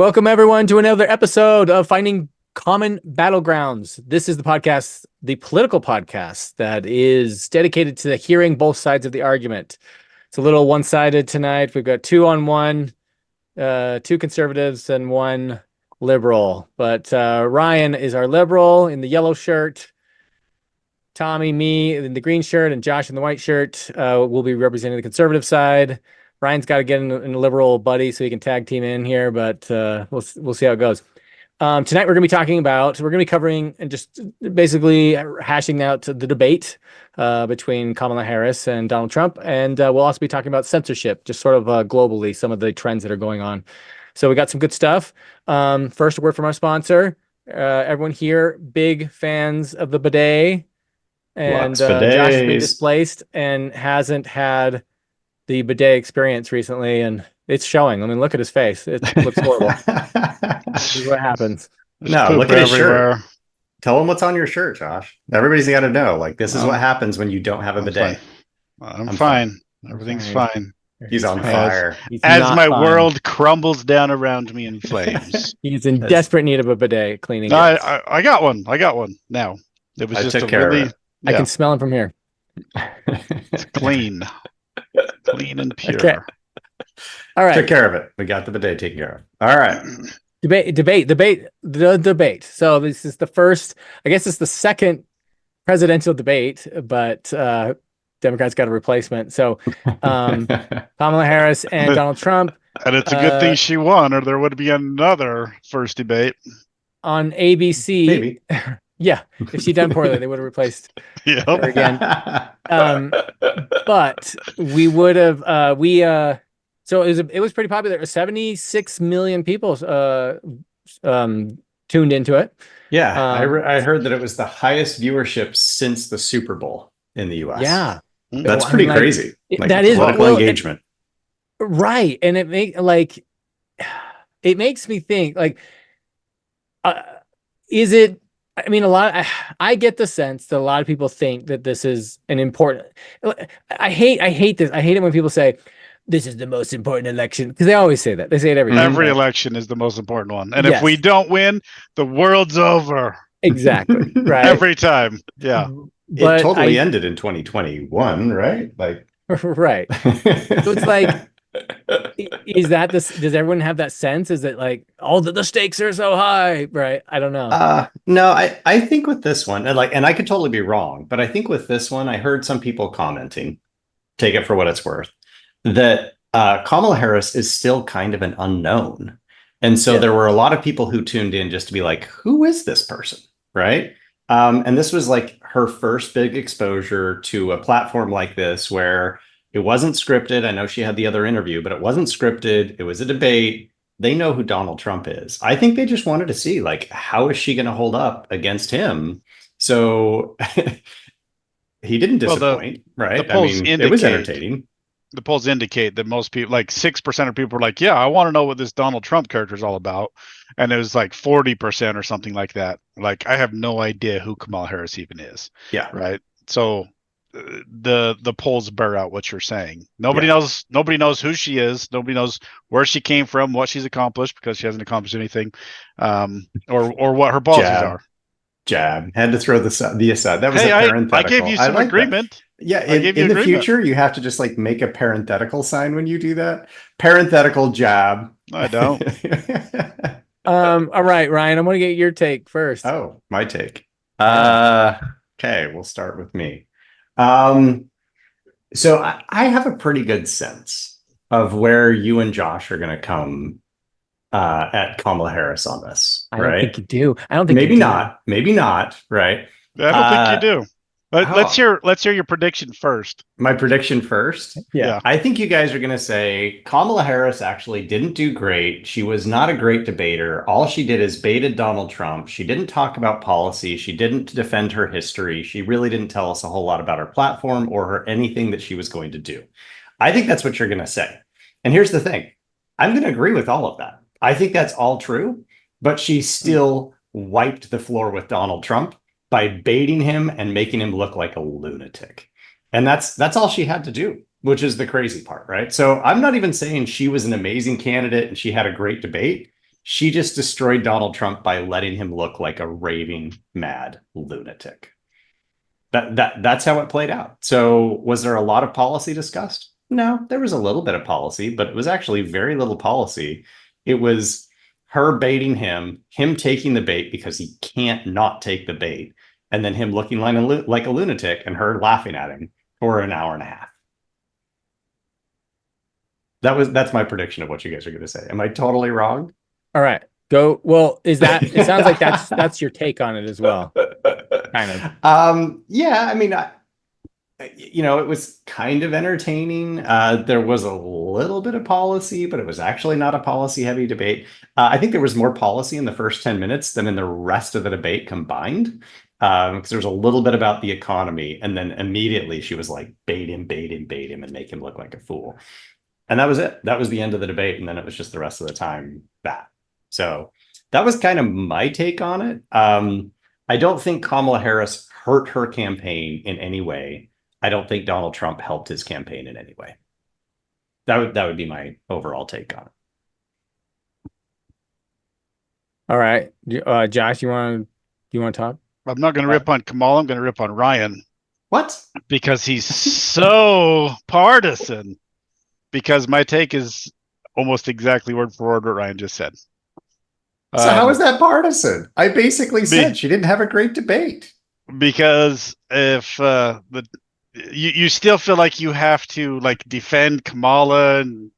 Welcome, everyone, to another episode of Finding Common Battlegrounds. This is the podcast, the political podcast that is dedicated to hearing both sides of the argument. It's a little one-sided tonight. We've got 2-on-1, two conservatives and one liberal. But Ryan is our liberal in the yellow shirt. Tommy, me in the green shirt, and Josh in the white shirt will be representing the conservative side. Ryan's got to get in a liberal buddy so he can tag team in here, but we'll see how it goes. Tonight we're going to be covering and just basically hashing out the debate between Kamala Harris and Donald Trump, and we'll also be talking about censorship, just sort of globally, some of the trends that are going on. So we got some good stuff. First, a word from our sponsor. Everyone here, big fans of the bidet, and Josh has been displaced and hasn't had the bidet experience recently, and it's showing. I mean, look at his face. It looks horrible. This is what happens. No, look at his shirt. Tell him what's on your shirt, Josh. Everybody's got to know. Like, this is what happens when you don't have a bidet. I'm fine. Everything's fine. He's on fire. As my world crumbles down around me in flames. He's in desperate need of a bidet cleaning. I got one. Now. It was just I can smell him from here. It's clean. Clean and pure. Okay. All right. Took care of it. We got the bidet taken care of. All right. Debate. So this is the first, I guess it's the second presidential debate, but Democrats got a replacement. So Kamala Harris and Donald Trump. And it's a good thing she won, or there would be another first debate. On ABC. Maybe. Yeah, if she'd done poorly, they would have replaced her again. But we would have. So it was pretty popular. 76 million people tuned into it. Yeah, I heard that it was the highest viewership since the Super Bowl in the U.S. Yeah, that's pretty crazy. That is political engagement, right? And it makes me think is it? I mean, I get the sense that a lot of people think that this is an important. I hate this. I hate it when people say this is the most important election, because they always say that. They say it every time. Every election is the most important one, and if we don't win, the world's over. Exactly. Right. Every time. Yeah. It totally ended in 2021, right? Like, right. So it's like. Is that this? Does everyone have that sense? Is it like the stakes are so high, right? I don't know. No, I think with this one, and I could totally be wrong, but I think with this one, I heard some people commenting, take it for what it's worth, that Kamala Harris is still kind of an unknown, and so there were a lot of people who tuned in just to be like, who is this person, right? And this was like her first big exposure to a platform like this where it wasn't scripted. I know she had the other interview, but it wasn't scripted. It was a debate. They know who Donald Trump is. I think they just wanted to see, like, how is she going to hold up against him? So he didn't disappoint, right? The polls indicate, it was entertaining. The polls indicate that most people, like 6% of people were like, yeah, I want to know what this Donald Trump character is all about. And it was like 40% or something like that. Like, I have no idea who Kamala Harris even is. Yeah. Right. So the polls bear out what you're saying. Nobody knows who she is. Nobody knows where she came from, what she's accomplished, because she hasn't accomplished anything, or what her policies are. Jab. Had to throw the aside. That was a parenthetical. I gave you some agreement. That. Yeah, in the future, you have to just like make a parenthetical sign when you do that. Parenthetical jab. I don't. All right, Ryan, I'm going to get your take first. Oh, my take. Okay, we'll start with me. So I have a pretty good sense of where you and Josh are going to come at Kamala Harris on this. I don't think you do. I don't think maybe not. Right. I don't think you do. Let's hear your prediction first. My prediction first? Yeah. I think you guys are going to say Kamala Harris actually didn't do great. She was not a great debater. All she did is baited Donald Trump. She didn't talk about policy. She didn't defend her history. She really didn't tell us a whole lot about her platform or anything that she was going to do. I think that's what you're going to say. And here's the thing. I'm going to agree with all of that. I think that's all true, but she still wiped the floor with Donald Trump by baiting him and making him look like a lunatic. And that's all she had to do, which is the crazy part, right? So I'm not even saying she was an amazing candidate and she had a great debate. She just destroyed Donald Trump by letting him look like a raving mad lunatic. That's how it played out. So was there a lot of policy discussed? No, there was a little bit of policy, but it was actually very little policy. It was her baiting him taking the bait because he can't not take the bait, and then him looking like a lunatic and her laughing at him for an hour and a half. That's my prediction of what you guys are going to say. Am I totally wrong? All right. Go. Well, it sounds like that's your take on it as well. Kind of. Yeah, I mean, it was kind of entertaining. There was a little bit of policy, but it was actually not a policy heavy debate. I think there was more policy in the first 10 minutes than in the rest of the debate combined. Because there was a little bit about the economy, and then immediately she was like, bait him, and make him look like a fool. And that was it. That was the end of the debate. And then it was just the rest of the time that. So that was kind of my take on it. I don't think Kamala Harris hurt her campaign in any way. I don't think Donald Trump helped his campaign in any way. That would be my overall take on it. All right. Josh, you want to talk? I'm not going to rip on Kamala. I'm going to rip on Ryan. What? Because he's so partisan. Because my take is almost exactly word for word what Ryan just said. So how is that partisan? I basically said she didn't have a great debate. Because if you still feel like you have to like defend Kamala and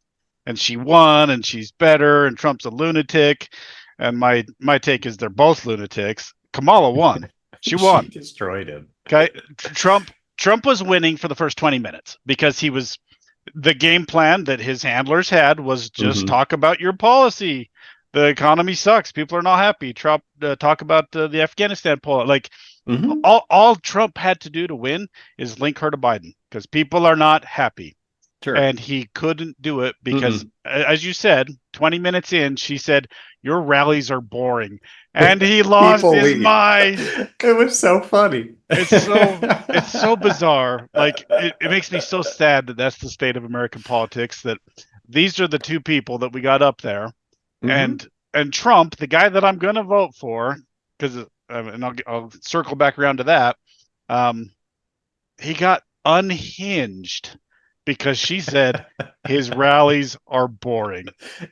she won and she's better and Trump's a lunatic, and my take is they're both lunatics. Kamala won. She won. She destroyed him. Okay. Trump was winning for the first 20 minutes because he was the game plan that his handlers had was just talk about your policy. The economy sucks. People are not happy. Trump talk about the Afghanistan poll. Like all Trump had to do to win is link her to Biden because people are not happy. Sure. And he couldn't do it because, as you said, 20 minutes in, she said, your rallies are boring. And he lost his mind. It was so funny. It's so bizarre. Like, it makes me so sad that that's the state of American politics, that these are the two people that we got up there. And Trump, the guy that I'm going to vote for, because and I'll circle back around to that, he got unhinged because she said his rallies are boring.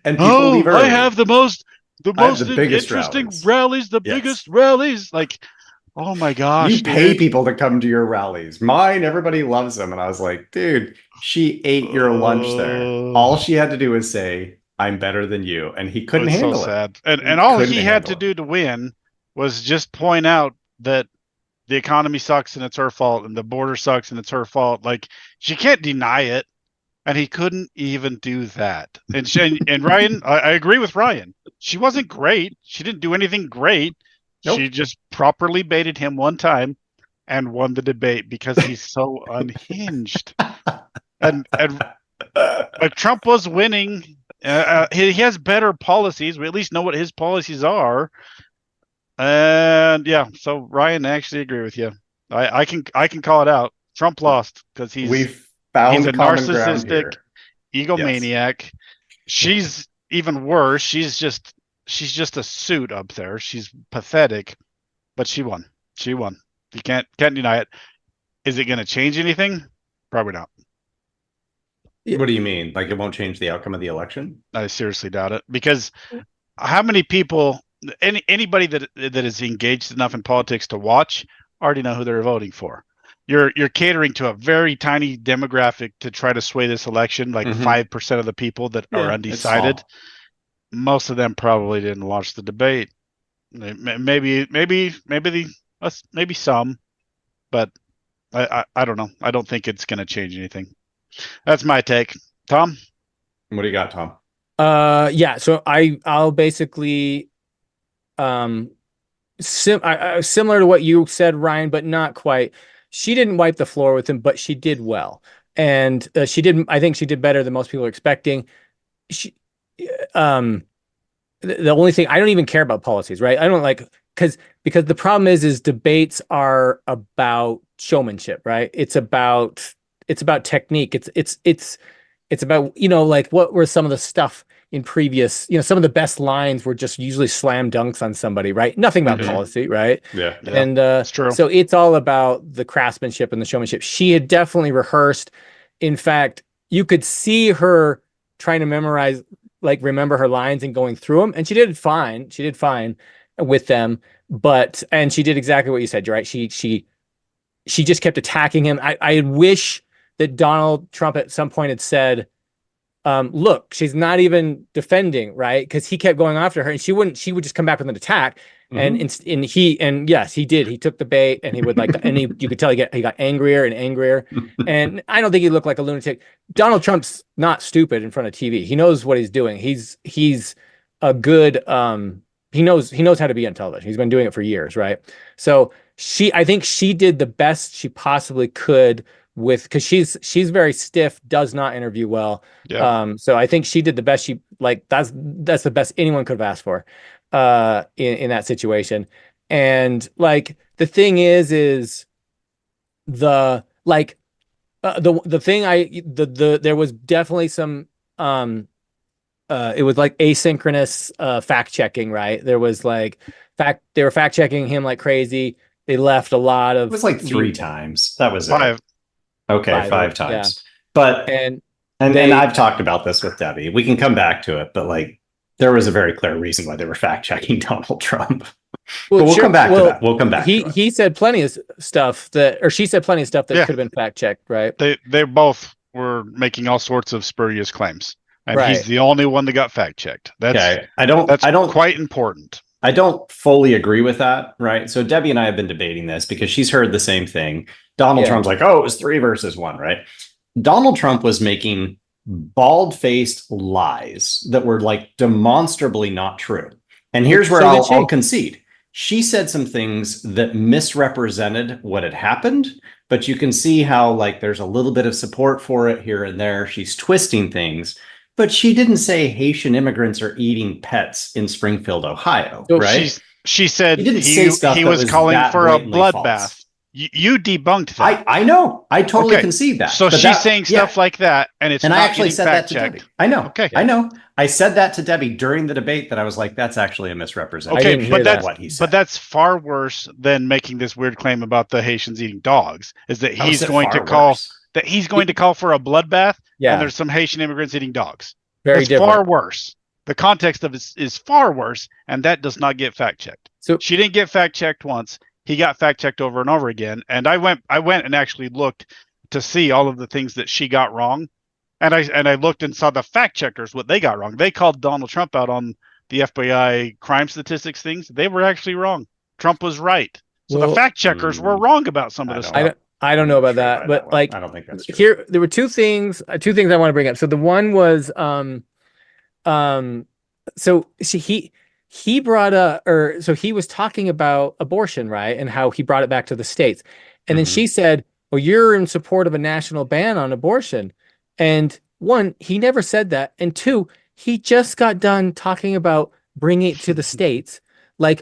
And people leave early. I have the most biggest interesting rallies, biggest rallies. Like, oh my gosh. You pay people to come to your rallies. Mine, everybody loves them. And I was like, dude, she ate your lunch there. All she had to do was say, I'm better than you. And he couldn't handle it. Sad. And all he had to do to win was just point out that the economy sucks and it's her fault, and the border sucks and it's her fault. Like, she can't deny it. And he couldn't even do that. And Ryan, I agree with Ryan. She wasn't great. She didn't do anything great. Nope. She just properly baited him one time and won the debate because he's so unhinged. And but Trump was winning. He has better policies. We at least know what his policies are. And yeah, so Ryan, I actually agree with you. I can call it out. Trump lost because he's a narcissistic egomaniac. Yes. She's even worse. She's just a suit up there. She's pathetic, but she won. She won. You can't deny it. Is it going to change anything? Probably not. What do you mean? Like, it won't change the outcome of the election? I seriously doubt it, because how many people, anybody that is engaged enough in politics to watch, already know who they're voting for. You're catering to a very tiny demographic to try to sway this election, like 5% of the people that are undecided. Most of them probably didn't watch the debate. Maybe some, but I don't know. I don't think it's going to change anything. That's my take. Tom? What do you got, Tom? Yeah, so I'll basically similar to what you said, Ryan, but not quite. She didn't wipe the floor with him, but she did well. And I think she did better than most people are expecting. The only thing, I don't even care about policies, right? I don't like, because the problem is debates are about showmanship, right? It's about technique. It's It's about, like what were some of the stuff in previous, some of the best lines were just usually slam dunks on somebody, right? Nothing about policy, right? Yeah. And it's true. so it's all about the craftsmanship and the showmanship. She had definitely rehearsed. In fact, you could see her trying to memorize, like remember her lines and going through them. And she did fine. She did fine with them. And she did exactly what you said. You're right. She just kept attacking him. I wish that Donald Trump at some point had said, look, she's not even defending, right? Because he kept going after her and she would just come back with an attack. And yes, he did. He took the bait and he would you could tell he got angrier and angrier. And I don't think he looked like a lunatic. Donald Trump's not stupid in front of TV. He knows what he's doing. He's a good, he knows how to be on television. He's been doing it for years, right? So I think she did the best she possibly could because she's very stiff, does not interview well. Yeah. So I think she did the best that's the best anyone could have asked for in that situation. And like the thing is the thing there was definitely some it was like asynchronous fact checking, right? There was they were fact checking him like crazy. They left a lot of It was like 3 times. That was Five. it. Okay, 5 times. Yeah. But and I've talked about this with Debbie. We can come back to it, but there was a very clear reason why they were fact checking Donald Trump. But we'll come back to that. We'll come back. He said plenty of stuff she said plenty of stuff that could have been fact checked, right? They both were making all sorts of spurious claims, and he's the only one that got fact checked. That's quite important. I don't fully agree with that, right? So Debbie and I have been debating this because she's heard the same thing. Donald Trump's like, oh, it was 3 versus 1, right? Donald Trump was making bald-faced lies that were demonstrably not true. And here's where I'll concede. She said some things that misrepresented what had happened, but you can see how there's a little bit of support for it here and there. She's twisting things. But she didn't say Haitian immigrants are eating pets in Springfield, Ohio, right? She said he was calling for a bloodbath. You debunked that. I know. I totally concede that. So she's saying stuff like that, and it's not I actually said that to Debbie. I know. Okay. I know. I said that to Debbie during the debate that I was like, that's actually a misrepresentation. Okay, but that's far worse than making this weird claim about the Haitians eating dogs. Is that he's going to call for a bloodbath? Yeah. And there's some Haitian immigrants eating dogs. That's far worse. The context of it is far worse, and that does not get fact checked. So she didn't get fact checked once. He got fact checked over and over again. And I went and actually looked to see all of the things that she got wrong. And I looked and saw the fact checkers, what they got wrong. They called Donald Trump out on the FBI crime statistics things. They were actually wrong. Trump was right. So the fact checkers were wrong about some of this stuff. I don't know about that, but I don't think that's true. Here there were two things I want to bring up. So the one was so he brought up, so he was talking about abortion, right? And how he brought it back to the states. And then she said, well, you're in support of a national ban on abortion. And 1, he never said that. And 2, he just got done talking about bringing it to the states.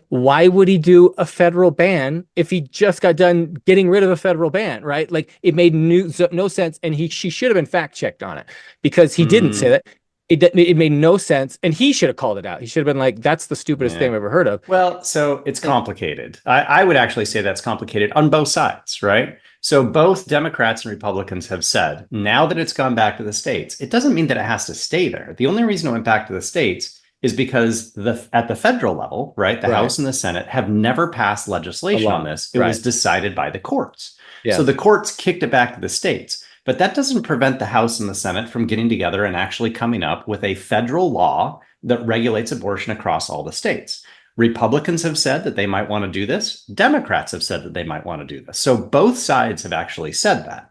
Why would he do a federal ban if he just got done getting rid of a federal ban, right? It made no sense. And she should have been fact checked on it because he didn't say that. It made no sense, and he should have called it out. He should have been like, that's the stupidest thing I've ever heard of. Well, so it's complicated. I would actually say that's complicated on both sides, right? So both Democrats and Republicans have said, now that it's gone back to the states, it doesn't mean that it has to stay there. The only reason it went back to the states is because at the federal level, right, the House and the Senate have never passed legislation on this. It was decided by the courts. Yeah. So the courts kicked it back to the states. But that doesn't prevent the House and the Senate from getting together and actually coming up with a federal law that regulates abortion across all the states. Republicans have said that they might want to do this. Democrats have said that they might want to do this. So both sides have actually said that.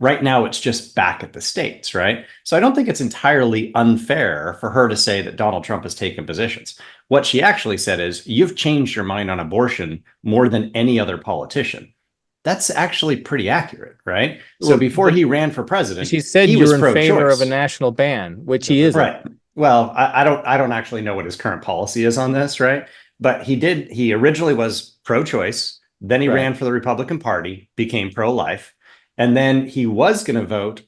Right now, it's just back at the states, right? So I don't think it's entirely unfair for her to say that Donald Trump has taken positions. What she actually said is, you've changed your mind on abortion more than any other politician. That's actually pretty accurate, right? So before he ran for president, she said you were in favor of a national ban, which he isn't. Right. Well, I don't actually know what his current policy is on this, right? But he originally was pro-choice. Then he ran for the Republican Party, became pro-life. And then he was going to vote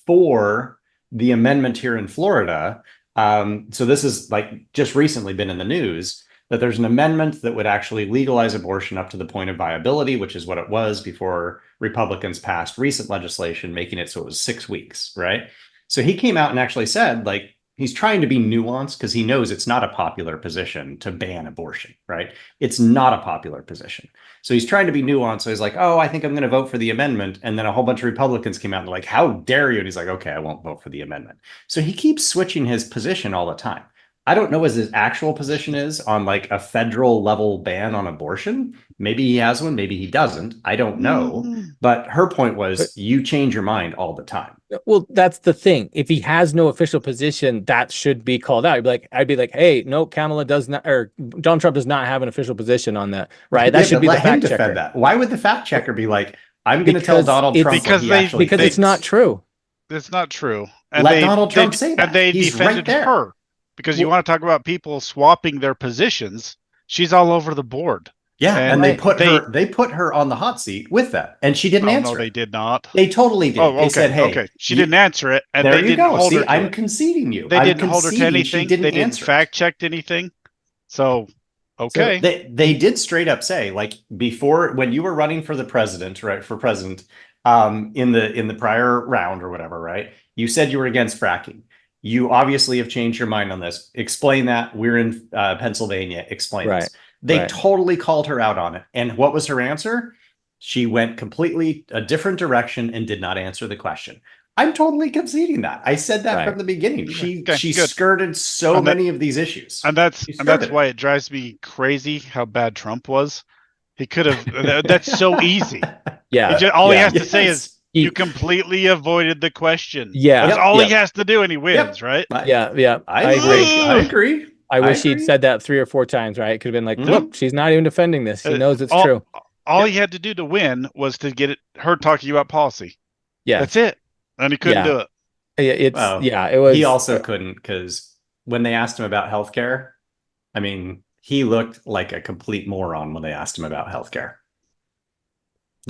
for the amendment here in Florida. So this is like just recently been in the news that there's an amendment that would actually legalize abortion up to the point of viability, which is what it was before Republicans passed recent legislation, making it so it was 6 weeks, right? So he came out and actually said, like, he's trying to be nuanced because he knows it's not a popular position to ban abortion, right? It's not a popular position. So he's trying to be nuanced. So he's like, oh, I think I'm going to vote for the amendment. And then a whole bunch of Republicans came out and they're like, how dare you? And he's like, okay, I won't vote for the amendment. So he keeps switching his position all the time. I don't know what his actual position is on like a federal level ban on abortion. Maybe he has one, maybe he doesn't. I don't know. But her point was you change your mind all the time. Well, that's the thing. If he has no official position, that should be called out. I'd be like, hey, no, Kamala does not, or Donald Trump does not have an official position on that, right? That should be the fact checker. That. Why would the fact checker be like, I'm going to tell Donald Trump because it's not true. It's not true. And let Donald Trump say that. And they defended her. Because you want to talk about people swapping their positions, she's all over the board. Yeah, and they put her on the hot seat with that, and she didn't answer. No, they did not. They totally did. Oh, okay, they said, "Hey, okay." She didn't answer it, and there they you didn't go. hold her. I'm conceding you. They didn't hold her to anything. They didn't answer fact check anything. So, okay, so they did straight up say, like, before, when you were running for the president, right, for president, in the prior round or whatever, right, you said you were against fracking. You obviously have changed your mind on this. Explain that. We're in Pennsylvania. Explain this. They totally called her out on it. And what was her answer? She went completely a different direction and did not answer the question. I'm totally conceding that. I said that from the beginning. She skirted so many of these issues. And that's why it drives me crazy how bad Trump was. He could have that's so easy. Yeah. All he has to say is you completely avoided the question. Yeah. That's all he has to do, and he wins, right? Yeah. I agree. I wish he'd said that 3 or 4 times, right? It could have been like, look, she's not even defending this. She knows it's true. All he had to do to win was to get her talking about policy. Yeah. That's it. And he couldn't do it. It was. He also couldn't, because when they asked him about healthcare, I mean, he looked like a complete moron when they asked him about healthcare.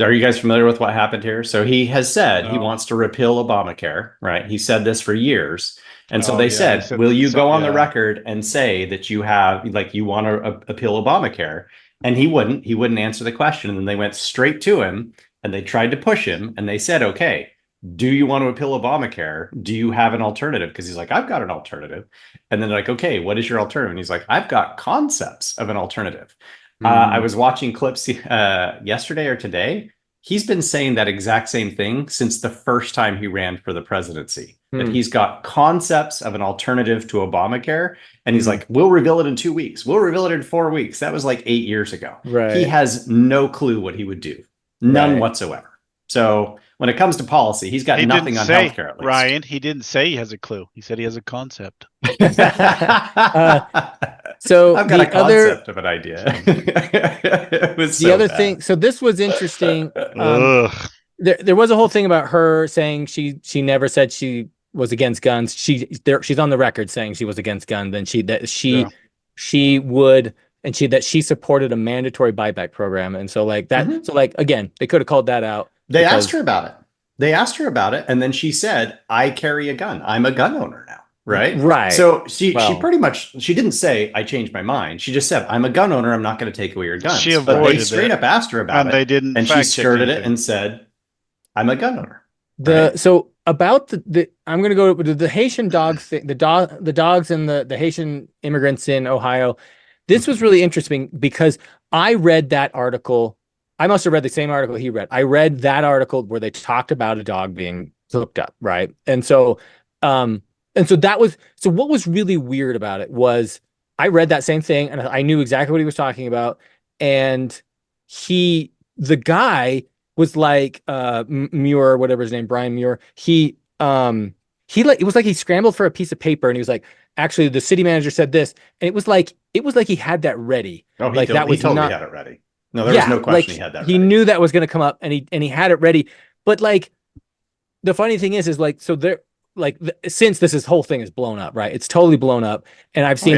Are you guys familiar with what happened here? So he has said he wants to repeal Obamacare, right? He said this for years. And so they said, will you go on the record and say that you have, like, you want to appeal Obamacare? And he wouldn't answer the question. And then they went straight to him and they tried to push him. And they said, okay, do you want to appeal Obamacare? Do you have an alternative? Because he's like, I've got an alternative. And then they're like, okay, what is your alternative? And he's like, I've got concepts of an alternative. I was watching clips yesterday or today. He's been saying that exact same thing since the first time he ran for the presidency, that he's got concepts of an alternative to Obamacare. And he's like, we'll reveal it in 2 weeks. We'll reveal it in 4 weeks. That was like 8 years ago. Right. He has no clue what he would do. None whatsoever. So when it comes to policy, he's got nothing on healthcare, at least. Ryan, he didn't say he has a clue. He said he has a concept. So I've got a concept of an idea. It was the other thing. So this was interesting. There was a whole thing about her saying she never said she was against guns. She's on the record saying she was against guns, and she would, and that she supported a mandatory buyback program, and so like that. So like again, they could have called that out. They asked her about it, and then she said, "I carry a gun. I'm a gun owner now." Right. So she pretty much, she didn't say, I changed my mind. She just said, I'm a gun owner. I'm not going to take away your guns. But they straight up asked her about it. They didn't. And she skirted it and said, I'm a gun owner. So about the I'm going to go to the Haitian dogs thing, the dogs and the Haitian immigrants in Ohio. This was really interesting because I read that article. I must have read the same article he read. I read that article where they talked about a dog being hooked up. Right. And so what was really weird about it was I read that same thing and I knew exactly what he was talking about. And the guy was like, Muir, whatever his name, Brian Muir. It was like he scrambled for a piece of paper and he was like, actually the city manager said this. And it was like he had that ready. Oh, he totally had it ready. No, there was no question he had that ready. He knew that was going to come up and he had it ready. But like, the funny thing is like, so there, like since this whole thing is blown up, right? It's totally blown up, and I've seen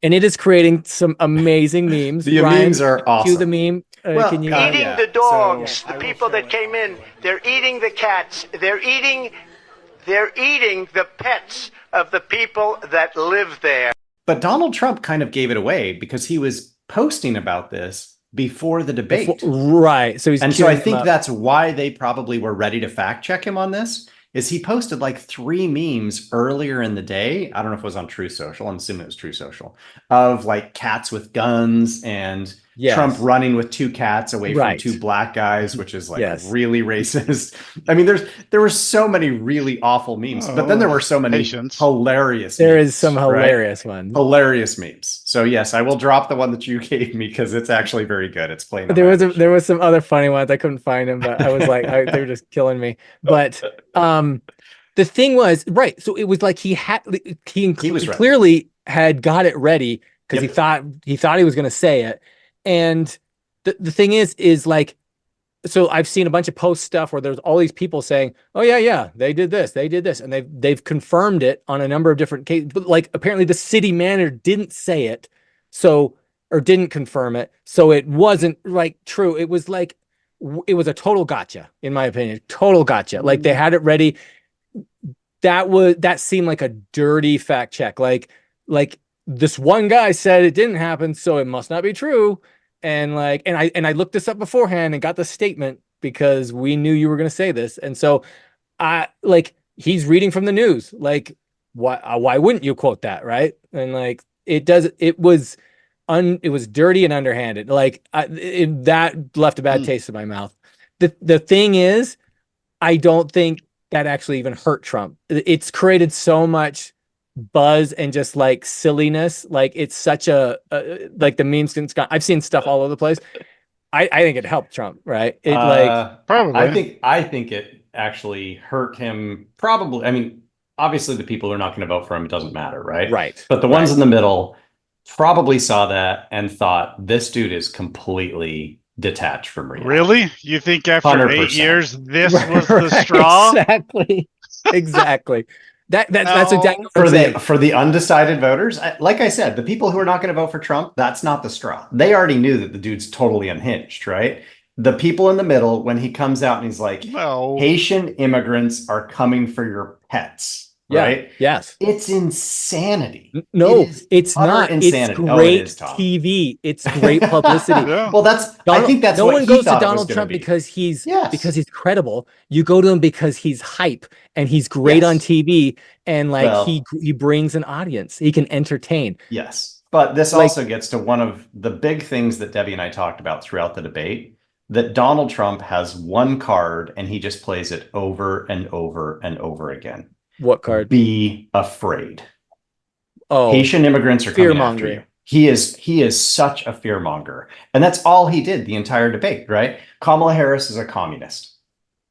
and it is creating some amazing memes. The memes are awesome. Cue the meme. Can you eating the dogs, the people that came in, they're eating the cats, they're eating They're eating the pets of the people that live there. But Donald Trump kind of gave it away because he was posting about this before the debate. Right. So I think that's why they probably were ready to fact check him on this. Is he posted like 3 memes earlier in the day? I don't know if it was on True Social. I'm assuming it was True Social, of like cats with guns and Trump running with 2 cats away from 2 black guys, which is like really racist. I mean, there were so many really awful memes, but then there were so many hilarious. There is some hilarious ones. Hilarious memes. So yes, I will drop the one that you gave me because it's actually very good. It's plain. There was some other funny ones. I couldn't find them, but I was like, they were just killing me. But the thing was, right. So it was like he clearly had got it ready because he thought he was going to say it. And the thing is like, so I've seen a bunch of post stuff where there's all these people saying, oh yeah, they did this, and they've confirmed it on a number of different cases. But like apparently the city manager didn't say it, or didn't confirm it, so it wasn't like true. It was like it was a total gotcha, in my opinion. Total gotcha. Like they had it ready. That seemed like a dirty fact check. Like this one guy said it didn't happen, so it must not be true. And I looked this up beforehand and got the statement because we knew you were going to say this. And so he's reading from the news. Like, why wouldn't you quote that? Right. And like, it was dirty and underhanded. Like that left a bad taste in my mouth. The thing is, I don't think that actually even hurt Trump. It's created so much buzz and just like silliness. Like it's such a like the memes. I've seen stuff all over the place. I think it helped Trump, right? Probably. I think it actually hurt him. Probably. I mean, obviously the people who are not going to vote for him, it doesn't matter, right? Right. But the ones in the middle probably saw that and thought this dude is completely detached from reality. Really? You think after 100%. 8 years, this was the straw? Exactly. That's exactly for the undecided voters. Like I said, the people who are not going to vote for Trump, that's not the straw. They already knew that the dude's totally unhinged, right? The people in the middle, when he comes out and he's like, Haitian immigrants are coming for your pets, right? Yes. It's insanity. No, it's not. Insanity. It's great TV. It's great publicity. Well, I think that's no what one he goes to thought it was Donald gonna Trump be. because he's credible. You go to him because he's hype and he's great on TV and like he brings an audience. He can entertain. Yes. But this also gets to one of the big things that Debbie and I talked about throughout the debate, that Donald Trump has one card and he just plays it over and over and over again. What card? Be afraid. Oh, Haitian immigrants are coming after fearmongering. you. He is such a fearmonger. And that's all he did the entire debate, right? Kamala Harris is a communist,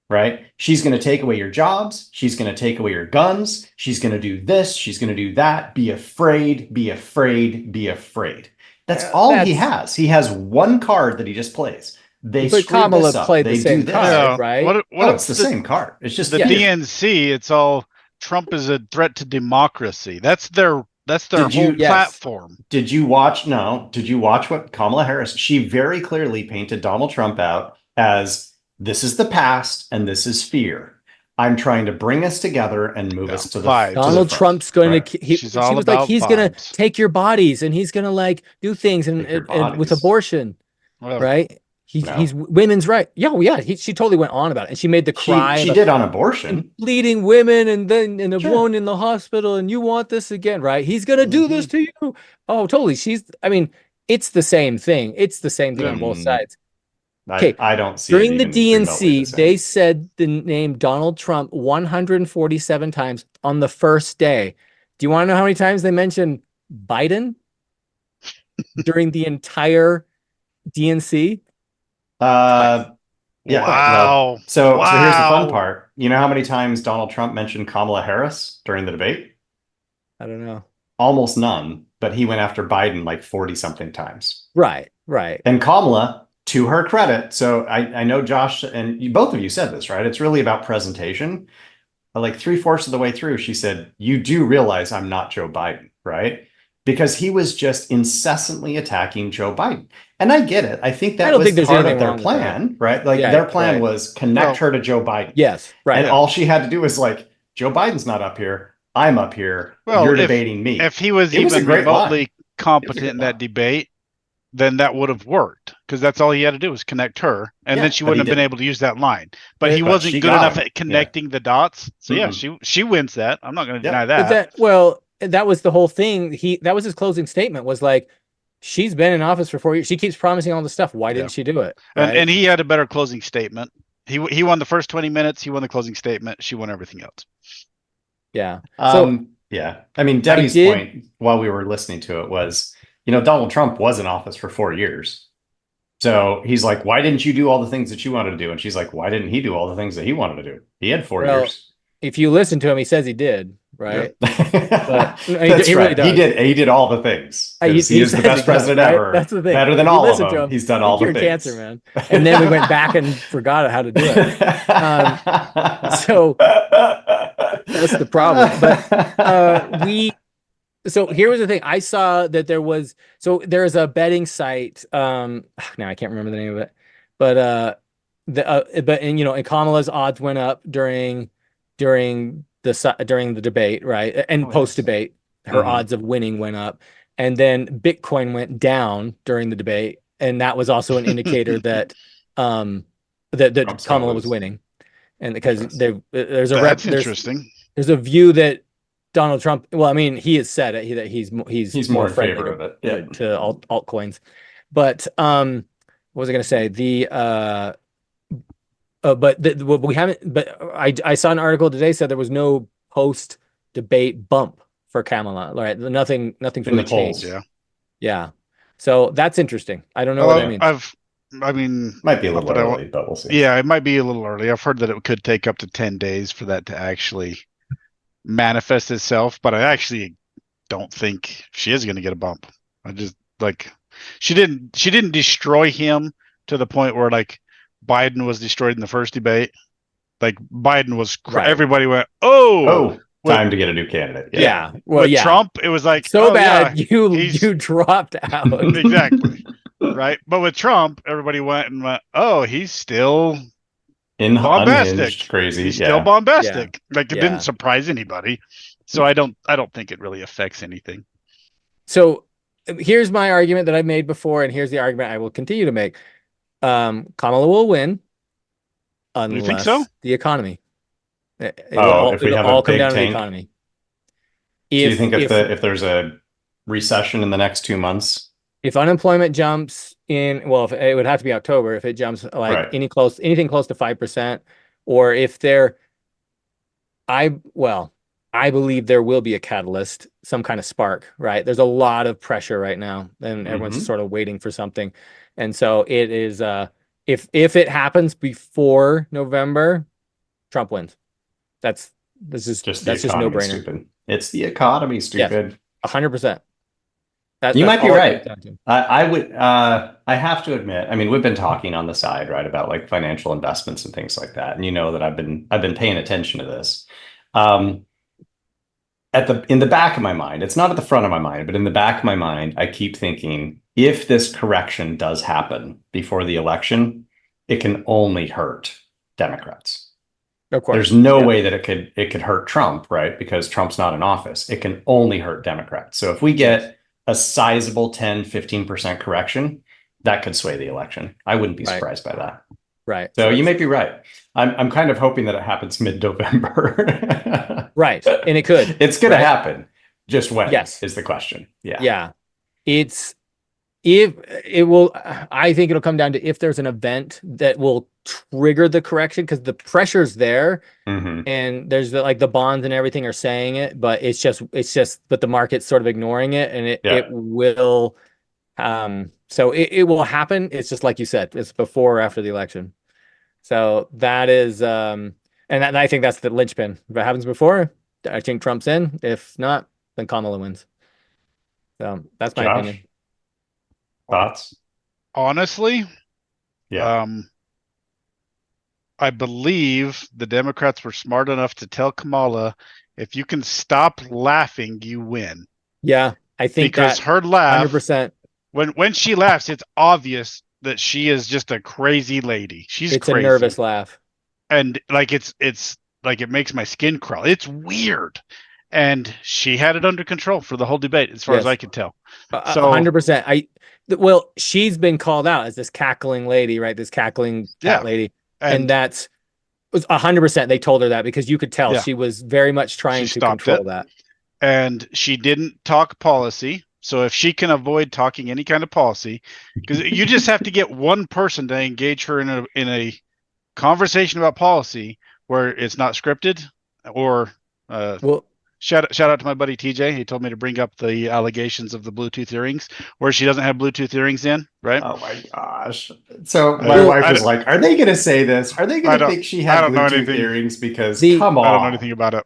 right? She's going to take away your jobs. She's going to take away your guns. She's going to do this. She's going to do that. Be afraid, be afraid, be afraid. That's all he has. He has one card that he just plays. But Kamala played the same card, right? It's the same card. It's just the DNC. It's all Trump is a threat to democracy. That's their whole platform. Did you watch what Kamala Harris? She very clearly painted Donald Trump out as this is the past and this is fear. I'm trying to bring us together and move us to the vibes. Donald Trump's going to. She was like, he's going to take your bodies and he's going to like do things and with abortion, right? He's women's right. Yeah. She totally went on about it, and she made the cry. She did on abortion, bleeding women, and then a woman in the hospital, and you want this again, right? He's gonna do this to you. Oh, totally. It's the same thing. It's the same thing on both sides. Okay, I don't see. During the DNC, they said the name Donald Trump 147 times on the first day. Do you want to know how many times they mentioned Biden during the entire DNC? Yeah. Wow. So here's the fun part. You know how many times Donald Trump mentioned Kamala Harris during the debate? I don't know. Almost none, but he went after Biden like 40 something times. Right. And Kamala, to her credit, so I know Josh and both of you said this, right? It's really about presentation. Like 3/4 of the way through, she said, you do realize I'm not Joe Biden, right? Because he was just incessantly attacking Joe Biden. And I get it. I think that was part of their plan, right? Like their plan was connect her to Joe Biden. Yes, right. And all she had to do was like Joe Biden's not up here. I'm up here. Well, You're if- debating me. If he was It was a even great line. remotely competent in that debate, then that would have worked because that's all he had to do was connect her, and Yeah, then she but he wouldn't have been didn't. able to use that line. But he But wasn't she good got enough him. at connecting the dots. So yeah, Mhm. she wins that. I'm not going to Yeah. deny But that. that was the whole thing. That was his closing statement, was like, she's been in office for 4 years. She keeps promising all this stuff. Why didn't she do it? Right? And he had a better closing statement. He won the first 20 minutes. He won the closing statement. She won everything else. Yeah. So yeah. I mean, Debbie's point while we were listening to it was, Donald Trump was in office for 4 years. So he's like, why didn't you do all the things that you wanted to do? And she's like, why didn't he do all the things that he wanted to do? He had 4 years. If you listen to him, he says he did, right? Yeah. But That's he right. really does. He did all the things. He He is the says best he president does, right? ever. That's the thing. Better than If you all of listen to them. him, He's done all the cured things. cancer, man. And then we went back and forgot how to do it. So that's the problem. But so here was the thing. I saw that there's a betting site. Now I can't remember the name of it, but and Kamala's odds went up during the debate, right? And post debate, her odds of winning went up, and then Bitcoin went down during the debate, and that was also an indicator that Kamala was winning, and because there's interesting. There's a view that Donald Trump. Well, I mean, he has said it, that he's more in friendly favor of it, to altcoins, but what was I going to say? We haven't. But I saw an article today said there was no post debate bump for Kamala. Right, nothing in the polls. Yeah. So that's interesting. I don't know what that means. Might be a little early, but we'll see. Yeah, it might be a little early. I've heard that it could take up to 10 days for that to actually manifest itself, but I actually don't think she is going to get a bump. I just she didn't destroy him to the point where Biden was destroyed in the first debate. Biden was everybody went, time to get a new candidate. Yeah. Well, with Trump, it was bad. You dropped out. Exactly. Right. But with Trump, everybody went, he's still bombastic, crazy. He's still bombastic. It didn't surprise anybody. So I don't think it really affects anything. So here's my argument that I've made before, and here's the argument I will continue to make. Kamala will win unless you think so? The economy. If we have all a come big down to the tank? economy. Do you think if there's a recession in the next 2 months? If unemployment jumps it would have to be October. If it jumps anything close to 5%, or if I believe there will be a catalyst, some kind of spark, right? There's a lot of pressure right now, and everyone's sort of waiting for something. And so it is, if it happens before November, Trump wins. That's just no brainer. Stupid. It's the economy, stupid. 100%. You might be right. I would. I have to admit. I mean, we've been talking on the side, right, about financial investments and things like that, and that I've been paying attention to this. In the back of my mind, it's not at the front of my mind, but in the back of my mind, I keep thinking, if this correction does happen before the election, it can only hurt Democrats. Of course. There's no way that it could hurt Trump, right? Because Trump's not in office. It can only hurt Democrats. So if we get a sizable 10-15% correction, that could sway the election. I wouldn't be surprised by that. Right. So you may be right. I'm kind of hoping that it happens mid-November. Right. And it could. It's going to happen. Just when is the question. Yeah. Yeah. I think it'll come down to if there's an event that will trigger the correction, because the pressure's there, and there's the bonds and everything are saying it, but it's just but the market's sort of ignoring it, and it will so it will happen. It's just like you said, it's before or after the election. So that is and I think that's the linchpin. If it happens before, I think Trump's in. If not, then Kamala wins. So that's my opinion. Thoughts? Honestly, yeah. I believe the Democrats were smart enough to tell Kamala, if you can stop laughing, you win. Yeah, I think because her laugh, 100%. When she laughs, it's obvious that she is just a crazy lady. It's crazy. A nervous laugh, and it's like it makes my skin crawl. It's weird. And she had it under control for the whole debate, as far as I could tell. So 100%. Well, she's been called out as this cackling lady, right? This cackling cat lady, and that's was 100%. They told her that because you could tell she was very much trying to control that. And she didn't talk policy. So if she can avoid talking any kind of policy, because you just have to get one person to engage her in a conversation about policy where it's not scripted, or well. Shout out to my buddy TJ. He told me to bring up the allegations of the Bluetooth earrings, where she doesn't have Bluetooth earrings in, right? Oh my gosh! So my wife was like, "Are they going to say this? Are they going to think she had Bluetooth earrings?" Because come on, I don't know anything about it.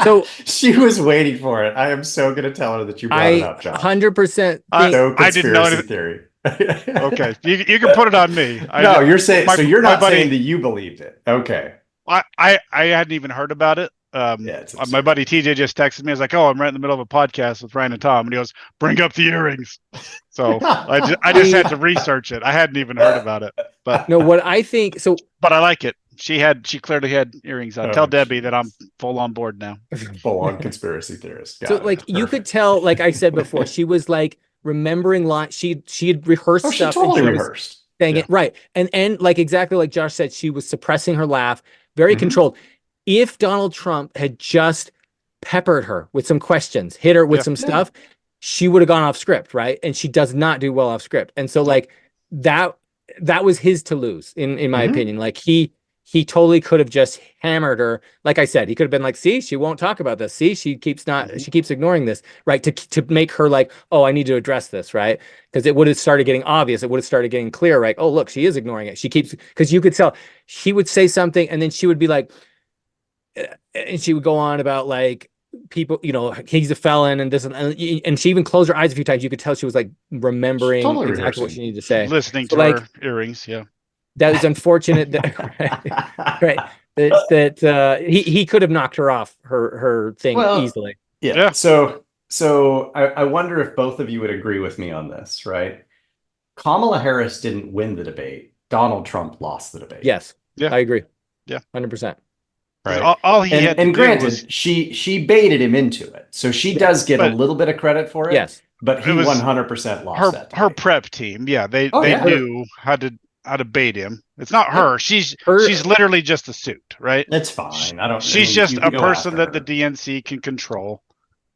So she was waiting for it. I am so going to tell her that you brought it up, Josh. 100%. I didn't know anything. Theory. Okay, you can put it on me. No, you're saying so. You're not saying that you believed it. Okay. I hadn't even heard about it. My buddy TJ just texted me. I was like, "Oh, I'm right in the middle of a podcast with Ryan and Tom," and he goes, "Bring up the earrings." So I just had to research it. I hadn't even heard about it. But no, what I think so. But I like it. She clearly had earrings on. Tell Debbie that I'm full on board now. Full on conspiracy theorist. So like you could tell, like I said before, she was like remembering lines. She had rehearsed stuff. She totally rehearsed. Saying it right, and like exactly like Josh said, she was suppressing her laugh, very controlled. If Donald Trump had just peppered her with some questions, hit her with some stuff, she would have gone off script, right? And she does not do well off script. And so like that was his to lose, in my opinion. Like he totally could have just hammered her. Like I said, he could have been like, see, she won't talk about this. See, she keeps ignoring this, right? To make her like, oh, I need to address this, right? Because it would have started getting obvious. It would have started getting clear, right? Oh, look, she is ignoring it. She keeps, because you could tell he would say something and then she would be like, and she would go on about like people, he's a felon and this, and she even closed her eyes a few times. You could tell she was like remembering exactly what she needed to say. Listening to her earrings, that is unfortunate. That he could have knocked her off her thing easily. Yeah. So I wonder if both of you would agree with me on this, right? Kamala Harris didn't win the debate. Donald Trump lost the debate. Yes. Yeah. I agree. Yeah. 100%. Right. All he had to and do granted, was, she baited him into it, so she does get a little bit of credit for it. Yes, but he 100% lost her prep team. Yeah, they knew how to bait him. It's not her. She's literally just a suit, right? It's fine. She's just a person that the DNC can control.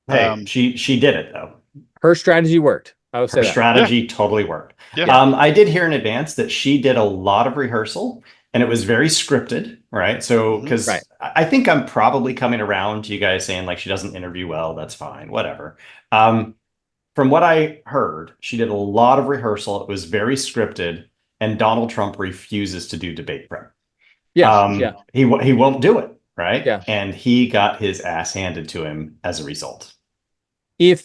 Hey, she did it though. Her strategy worked. I would say her strategy totally worked. Yeah. I did hear in advance that she did a lot of rehearsal. And it was very scripted, right? So, because I think I'm probably coming around to you guys saying like she doesn't interview well. That's fine, whatever. From what I heard, she did a lot of rehearsal. It was very scripted, and Donald Trump refuses to do debate prep. Yeah, he won't do it, right? Yeah, and he got his ass handed to him as a result. And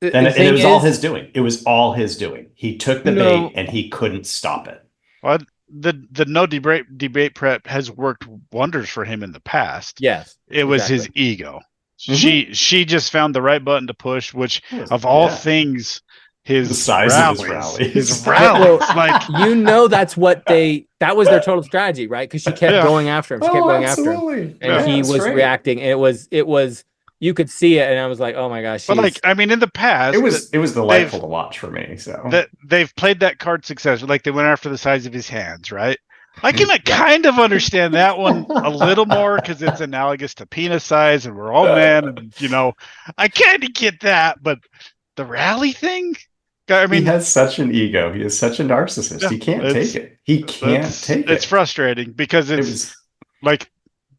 it was all his doing. It was all his doing. He took the bait and he couldn't stop it. Well, the no debate prep has worked wonders for him in the past. Yes, it was his ego. She just found the right button to push, which of all things, the size of his rallies. That was their total strategy, right? Because she kept going after him. She kept going after him, and he was reacting. And it was you could see it, and I was like, oh my gosh. But in the past, it was delightful to watch for me. So they've played that card successfully. Like they went after the size of his hands, right? I can kind of understand that one a little more because it's analogous to penis size, and we're all men, and I kind of get that. But the rally thing, he has such an ego. He is such a narcissist. He can't take it. He can't take it. It's frustrating because it was like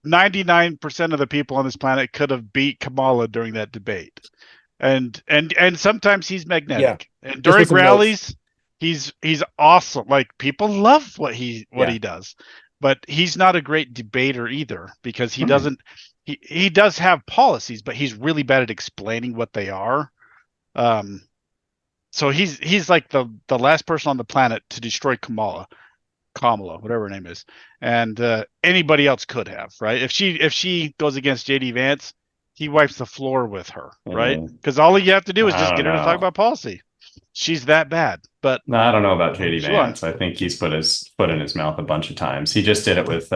99% of the people on this planet could have beat Kamala during that debate, and sometimes he's magnetic. And during rallies, he's awesome. Like people love what he does, but he's not a great debater either because he doesn't. He does have policies, but he's really bad at explaining what they are. So he's like the last person on the planet to destroy Kamala, whatever her name is, and anybody else could have, right? If she goes against JD Vance, he wipes the floor with her, right? Because all you have to do is just get her to talk about policy. She's that bad. But no, I don't know about JD Vance. I think he's put his foot in his mouth a bunch of times. He just did it with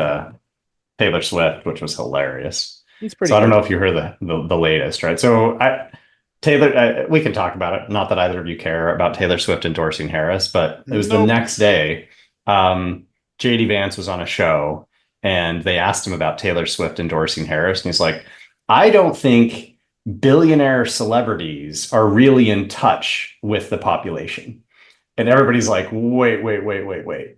Taylor Swift, which was hilarious. He's pretty So I don't good. know if you heard the latest, right? So Taylor, we can talk about it. Not that either of you care about Taylor Swift endorsing Harris, but it was the Nope. next day. JD Vance was on a show and they asked him about Taylor Swift endorsing Harris. And he's like, I don't think billionaire celebrities are really in touch with the population. And everybody's like, wait.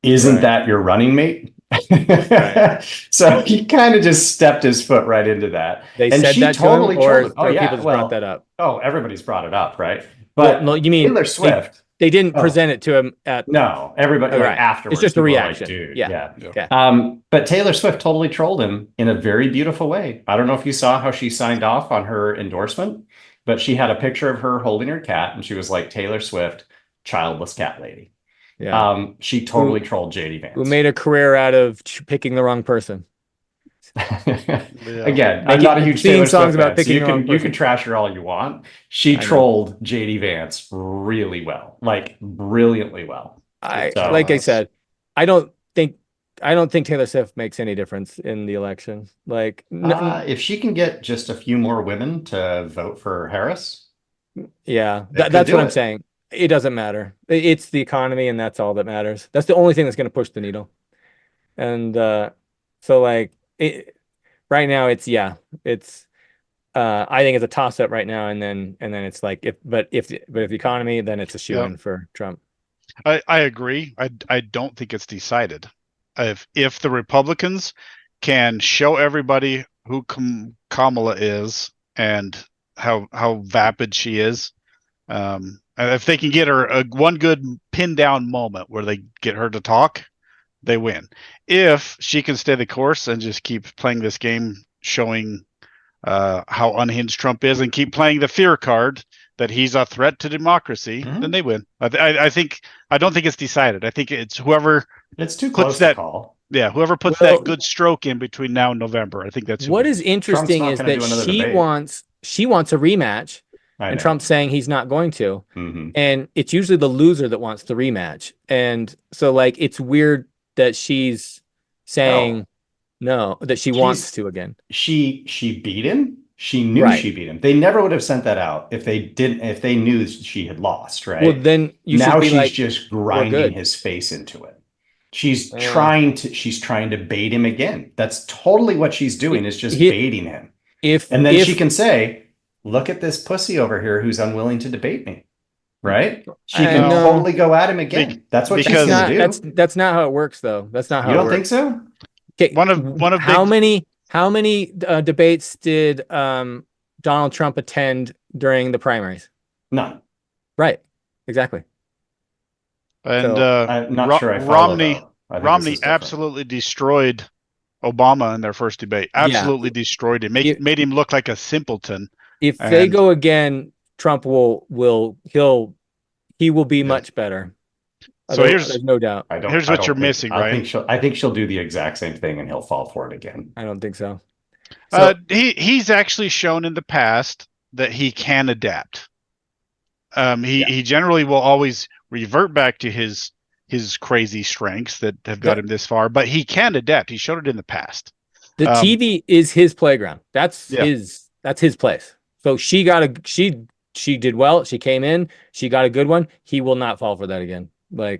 Isn't that your running mate? Right. So he kind of just stepped his foot right into that. They and said she that totally to him, trolled him. people just brought that up. Oh, everybody's brought it up, right? But Well, no, you mean Taylor Swift. They didn't present it to him at. No, everybody Right. afterwards. It's just a people were like, reaction. dude, Yeah. But Taylor Swift totally trolled him in a very beautiful way. I don't know if you saw how she signed off on her endorsement, but she had a picture of her holding her cat, and she was like, Taylor Swift, childless cat lady. Yeah. She totally trolled JD Vance. Who made a career out of picking the wrong person. Again, I'm not a huge Taylor Swift fan, so you can trash her all you want. She trolled JD Vance really well, like brilliantly well. Like I said, I don't think Taylor Swift makes any difference in the election. Like, if she can get just a few more women to vote for Harris, that's what I'm saying. It doesn't matter. It's the economy, and that's all that matters. That's the only thing that's going to push the needle. And so, like, right now, I think it's a toss up right now, and then it's like if the economy, then it's a shoe-in for Trump. I agree. I don't think it's decided. If the Republicans can show everybody who Kamala is and how vapid she is, if they can get her one good pin down moment where they get her to talk, they win. If she can stay the course and just keep playing this game, showing how unhinged Trump is, and keep playing the fear card that he's a threat to democracy, then they win. I don't think it's decided. I think it's whoever. It's too close to call. Yeah, whoever puts that good stroke in between now and November. I think that's what is interesting is that she wants a rematch. And Trump's saying he's not going to. Mm-hmm. And it's usually the loser that wants the rematch. And so, like, it's weird that she's saying no, that she wants to again. She beat him. She knew she beat him. They never would have sent that out if they knew she had lost, right? Well, then she's just grinding his face into it. She's trying to bait him again. That's totally what she's doing, is just baiting him. And then she can say, look at this pussy over here who's unwilling to debate me, right? She can totally go at him again. That's what she's going to do. That's not how it works, though. That's not how you it don't works. think so? Okay. One of how many debates did Donald Trump attend during the primaries? None. Right. Exactly. And I'm not sure I Romney absolutely destroyed Obama in their first debate. Absolutely destroyed him. Made him look like a simpleton. If they go again, Trump will be much better. So there's no doubt. Here's what you're missing, right? I think she'll do the exact same thing and he'll fall for it again. I don't think so. He's actually shown in the past that he can adapt. He generally will always revert back to his crazy strengths that have got him this far, but he can adapt. He showed it in the past. The TV is his playground. That's his place. So she did well. She came in. She got a good one. He will not fall for that again. You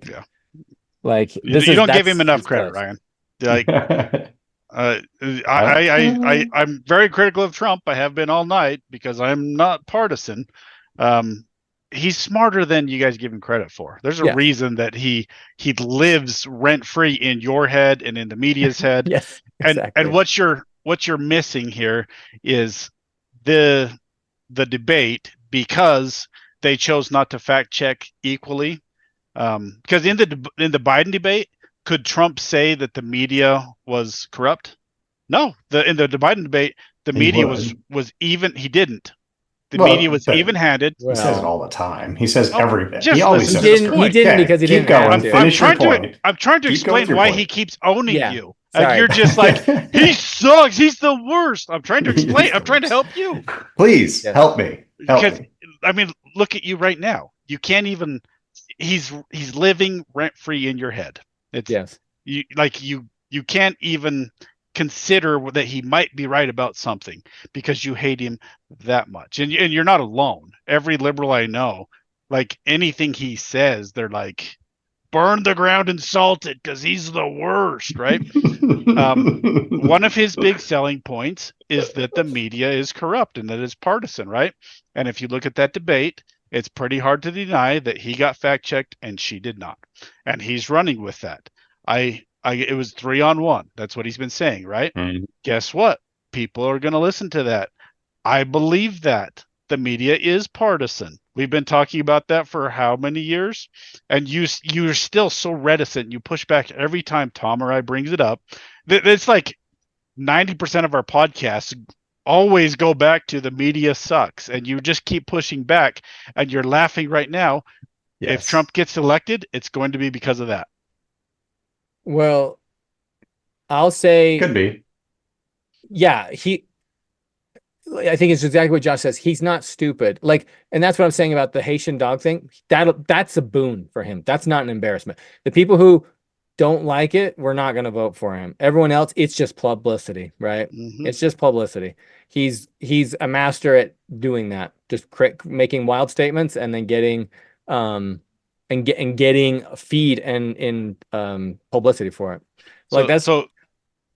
don't give him enough credit, Ryan. Like, I'm very critical of Trump. I have been all night because I'm not partisan. He's smarter than you guys give him credit for. There's a reason that he lives rent free in your head and in the media's head. Yes, exactly. And what you're missing here is the debate, because they chose not to fact check equally. Because in the Biden debate, could Trump say that the media was corrupt? No. In the Biden debate, the media was even. He didn't. The media was even-handed. He says it all the time. He says every bit. He always says he didn't because he didn't. I'm trying to explain why he keeps owning you. You're just like, he sucks. He's the worst. I'm trying to explain. I'm trying to help you. Please help me. I mean, look at you right now. You can't even. He's living rent free in your head. You can't even consider that he might be right about something because you hate him that much. And you're not alone. Every liberal I know, like anything he says, they're like, burn the ground and salt it because he's the worst, right? One of his big selling points is that the media is corrupt and that it's partisan, right? And if you look at that debate, it's pretty hard to deny that he got fact checked and she did not. And he's running with that. It was 3-on-1. That's what he's been saying, right? Mhm. Guess what? People are going to listen to that. I believe that the media is partisan. We've been talking about that for how many years? And you're still so reticent. You push back every time Tom or I brings it up. It's like 90% of our podcasts always go back to the media sucks. And you just keep pushing back. And you're laughing right now. Yes. If Trump gets elected, it's going to be because of that. Well, I'll say, Could be. yeah, I think it's exactly what Josh says. He's not stupid. Like, and that's what I'm saying about the Haitian dog thing. That's a boon for him. That's not an embarrassment. The people who don't like it, we're not going to vote for him. Everyone else, it's just publicity, right? Mhm. It's just publicity. He's a master at doing that, just making wild statements and then getting getting feed and in publicity for it. Like So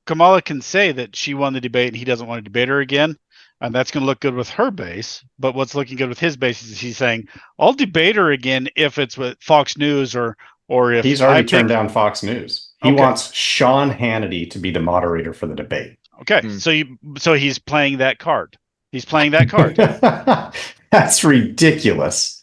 Kamala can say that she won the debate and he doesn't want to debate her again, and that's going to look good with her base. But what's looking good with his base is he's saying, "I'll debate her again if it's with Fox News or if He's already turned down Fox News. He Okay. wants Sean Hannity to be the moderator for the debate. Okay, so he's playing that card. He's playing that card. That's ridiculous.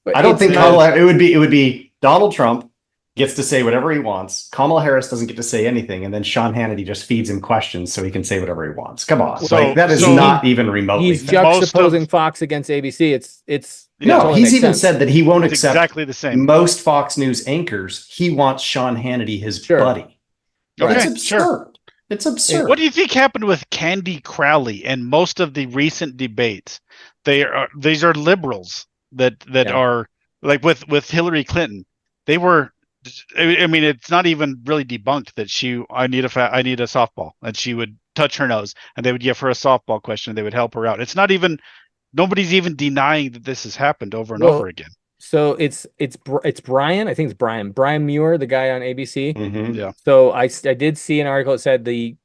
But I don't it's think not- Kamala. It would be Donald Trump gets to say whatever he wants. Kamala Harris doesn't get to say anything, and then Sean Hannity just feeds him questions so he can say whatever he wants. Come on, So- that is so not even remotely. He's fair. juxtaposing Fox against ABC. It's Yeah, No, totally he's makes even sense. said that he won't It's accept exactly the same. most Fox News anchors. He wants Sean Hannity his Sure. buddy. Okay, It's absurd. sure. It's absurd. What do you think happened with Candy Crowley and most of the recent debates? These are liberals that Yeah. are like with Hillary Clinton. They were. I mean, it's not even really debunked that I need a softball, and she would touch her nose, and they would give her a softball question, and they would help her out. It's not even. Nobody's even denying that this has happened over and over again. So it's Brian. I think it's Brian Muir, the guy on ABC. Mhm. Yeah. So I did see an article that said the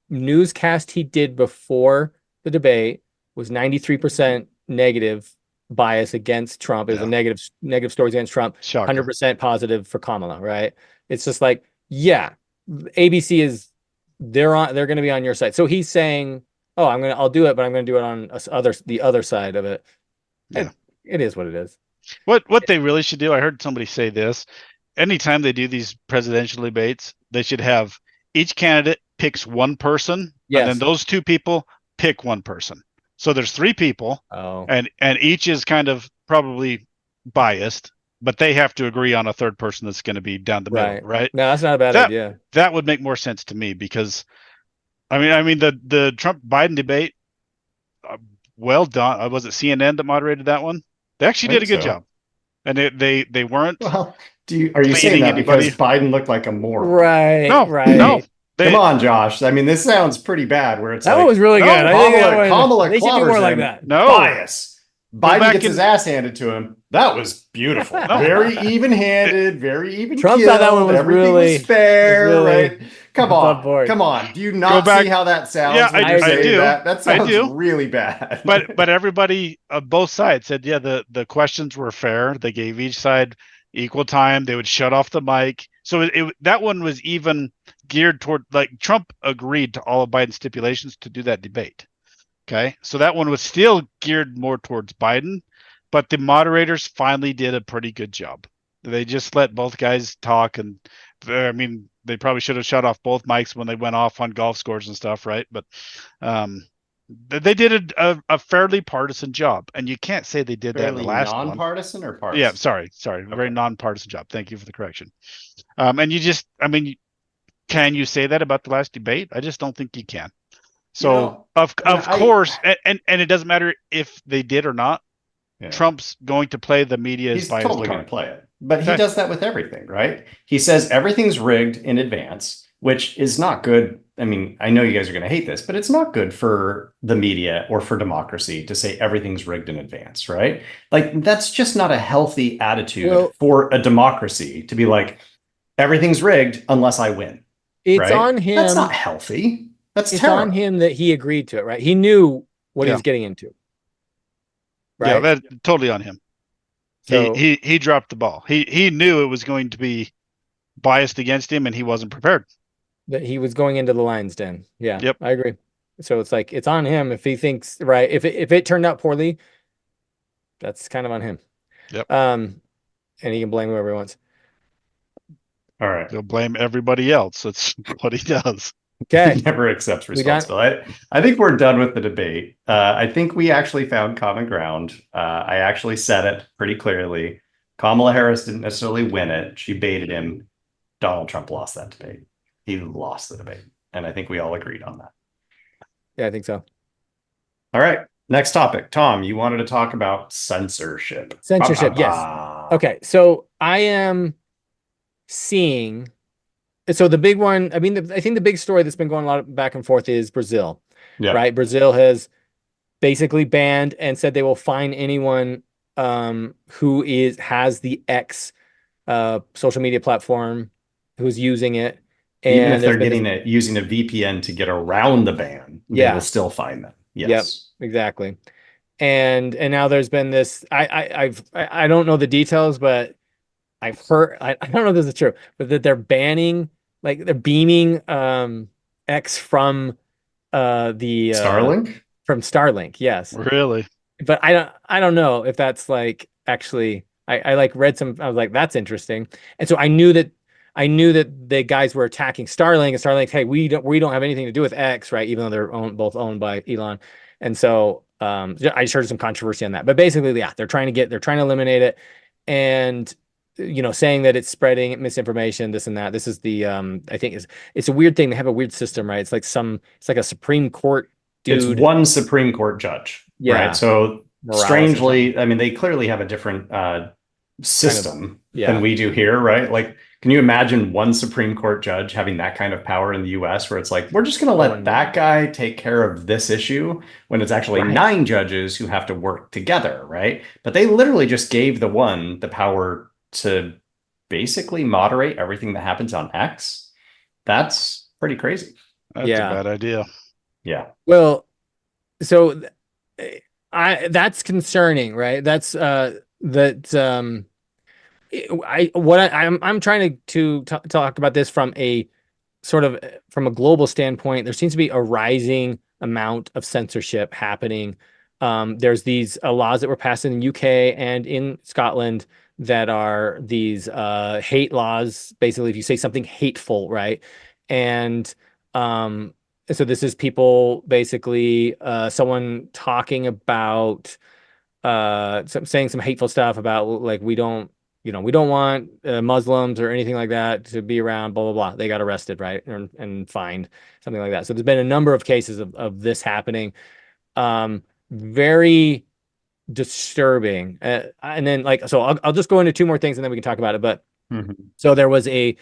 newscast he did before the debate was 93% negative bias against Trump. It was a negative stories against Trump. Shocker. 100% positive for Kamala. Right? It's just like, yeah, ABC is they're going to be on your side. So he's saying, oh, I'll do it, but I'm going to do it on the other side of it. Yeah. It is what it is. What they really should do, I heard somebody say this, anytime they do these presidential debates, they should have each candidate picks one person, Yes. and then those two people pick one person. So there's three people, Oh, and each is kind of probably biased, but they have to agree on a third person that's going to be down the middle, right? No, that's not a bad idea. That would make more sense to me because, I mean the Trump Biden debate, well done. Was it CNN that moderated that one? They actually did a good job, and they weren't. Well, are you saying that because Biden looked like a moron? Right. No, right. no. Come on, Josh. I mean, this sounds pretty bad. Where it's That like, one was really no, good. I think that one- Kamala they should do more clobbers like him. that. No. Bias. Biden back gets in- his ass handed to him. That was beautiful. Very even-handed. Very even. Trump thought that one was Everything really- was fair, was really right? Come on on, board. come on. Do you not back- see how that sounds? Yeah, when I you say do. That I sounds do. really bad. but everybody both sides said, yeah, the questions were fair. They gave each side equal time. They would shut off the mic. So that one was even geared toward, like, Trump agreed to all of Biden's stipulations to do that debate. Okay. So that one was still geared more towards Biden, but the moderators finally did a pretty good job. They just let both guys talk, and I mean, they probably should have shut off both mics when they went off on golf scores and stuff, right? But they did a fairly partisan job, and you can't say they did that in the last one. nonpartisan or partisan? Yeah, sorry, a very nonpartisan job. Thank you for the correction. And you just, I mean, can you say that about the last debate? I just don't think you can. So of course, and it doesn't matter if they did or not. Yeah. Trump's going to play the media He's as biased totally going card. to play it. But he Okay. does that with everything, right? He says everything's rigged in advance, which is not good. I mean, I know you guys are going to hate this, but it's not good for the media or for democracy to say everything's rigged in advance, right? Like, that's just not a healthy attitude Well, for a democracy to be like, everything's rigged unless I win, it's right? on That's him. not healthy. That's It's on terrible. him that he agreed to it, right? He knew what he Yeah. was getting into, Yeah, right? that totally on him. So He dropped the ball. He knew it was going to be biased against him, and he wasn't prepared. that he was going into the lion's den. Yeah, Yep. I agree. So it's like it's on him if he thinks right. If it turned out poorly, that's kind of on him. Yep. And he can blame whoever he wants. All right. He'll blame everybody else. That's what he does. Okay. He never accepts We got- responsibility. I think we're done with the debate. I think we actually found common ground. I actually said it pretty clearly. Kamala Harris didn't necessarily win it. She baited him. Donald Trump lost that debate. He lost the debate. And I think we all agreed on that. Yeah, I think so. All right. Next topic. Tom, you wanted to talk about censorship. Censorship, yes. Okay, so I am seeing. So the big one, I mean, I think the big story that's been going a lot back and forth is Brazil, Yeah. right? Brazil has basically banned and said they will fine anyone who has the X social media platform who's using it. Even And if they're there's been getting using a VPN to get around the ban, they Yeah. will still find them. Yep, Yes. exactly. And now there's been this. I don't know the details, but I've heard. I don't know if this is true, but that they're banning, like they're beaming X from the Starlink? from Starlink. Yes, Really? but I don't know if that's like actually. I like read some. I was like, that's interesting, and so I knew that the guys were attacking Starlink, and Starlink, hey, we don't have anything to do with X, right? Even though they're both owned by Elon, and so I just heard some controversy on that. But basically, yeah, they're trying to eliminate it, and saying that it's spreading misinformation, this and that. This is the I think it's a weird thing. They have a weird system, right? It's like a Supreme Court dude. It's one Supreme Court judge, Yeah. right? So Morales or strangely, I mean, they clearly have a different system yeah. than we do here, right? Like, can you imagine one Supreme Court judge having that kind of power in the US where it's like, we're just going to let that guy take care of this issue when it's actually Right. 9 judges who have to work together, right? But they literally just gave the one the power to basically moderate everything that happens on X. That's pretty crazy. That's Yeah. a bad idea. Yeah. Well, so that's concerning, right? That's I'm trying to talk about this from a sort of from a global standpoint. There seems to be a rising amount of censorship happening. There's these laws that were passed in the UK and in Scotland that are these hate laws. Basically, if you say something hateful, right? And so this is people basically someone talking about saying some hateful stuff about like we don't want Muslims or anything like that to be around, blah blah blah. They got arrested, right, and fined, something like that. So there's been a number of cases of this happening. Very disturbing. And then so I'll just go into 2 more things and then we can talk about it. But so there was a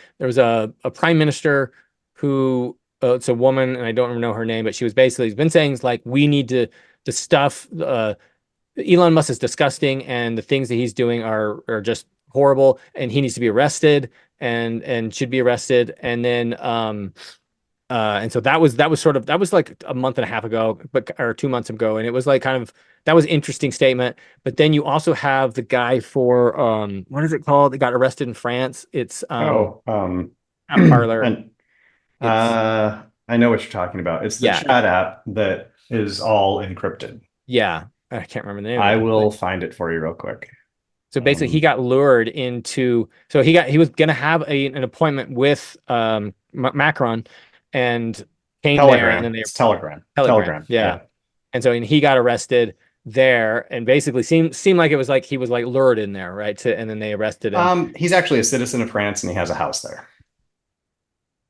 prime minister who it's a woman and I don't know her name, but she was basically been saying like we need to the stuff Elon Musk is disgusting and the things that he's doing are just horrible and he needs to be arrested and should be arrested. And then and so that was like a month and a half ago, or 2 months ago, and it was like that was an interesting statement. But then you also have the guy for what is it called that got arrested in France? It's Parler. And I know what you're talking about. It's the chat app that is all encrypted. Yeah, I can't remember the name. I will find it for you real quick. So basically, he got lured into. So he was going to have an appointment with Macron, and came there, and then it's Telegram. Yeah. And so he got arrested there, and basically seemed like it was like he was like lured in there, right? And then they arrested him. He's actually a citizen of France, and he has a house there.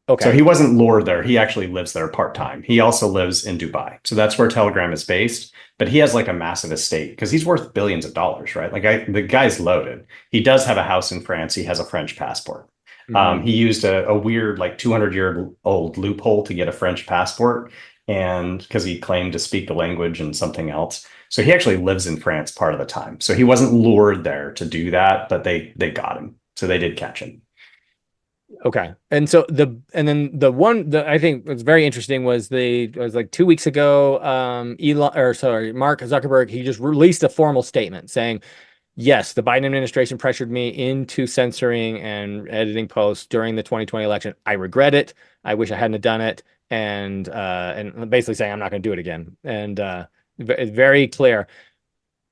Okay. So he wasn't lured there. He actually lives there part-time. He also lives in Dubai. So that's where Telegram is based. But he has like a massive estate because he's worth billions of dollars, right? Like the guy's loaded. He does have a house in France. He has a French passport. He used a weird, like 200-year-old loophole to get a French passport, and because he claimed to speak the language and something else. So he actually lives in France part of the time. So he wasn't lured there to do that, but they got him. So they did catch him. Okay. And so I think was very interesting was it was like 2 weeks ago, Mark Zuckerberg, he just released a formal statement saying, yes, the Biden administration pressured me into censoring and editing posts during the 2020 election. I regret it. I wish I hadn't done it. And basically saying I'm not going to do it again. And it's very clear.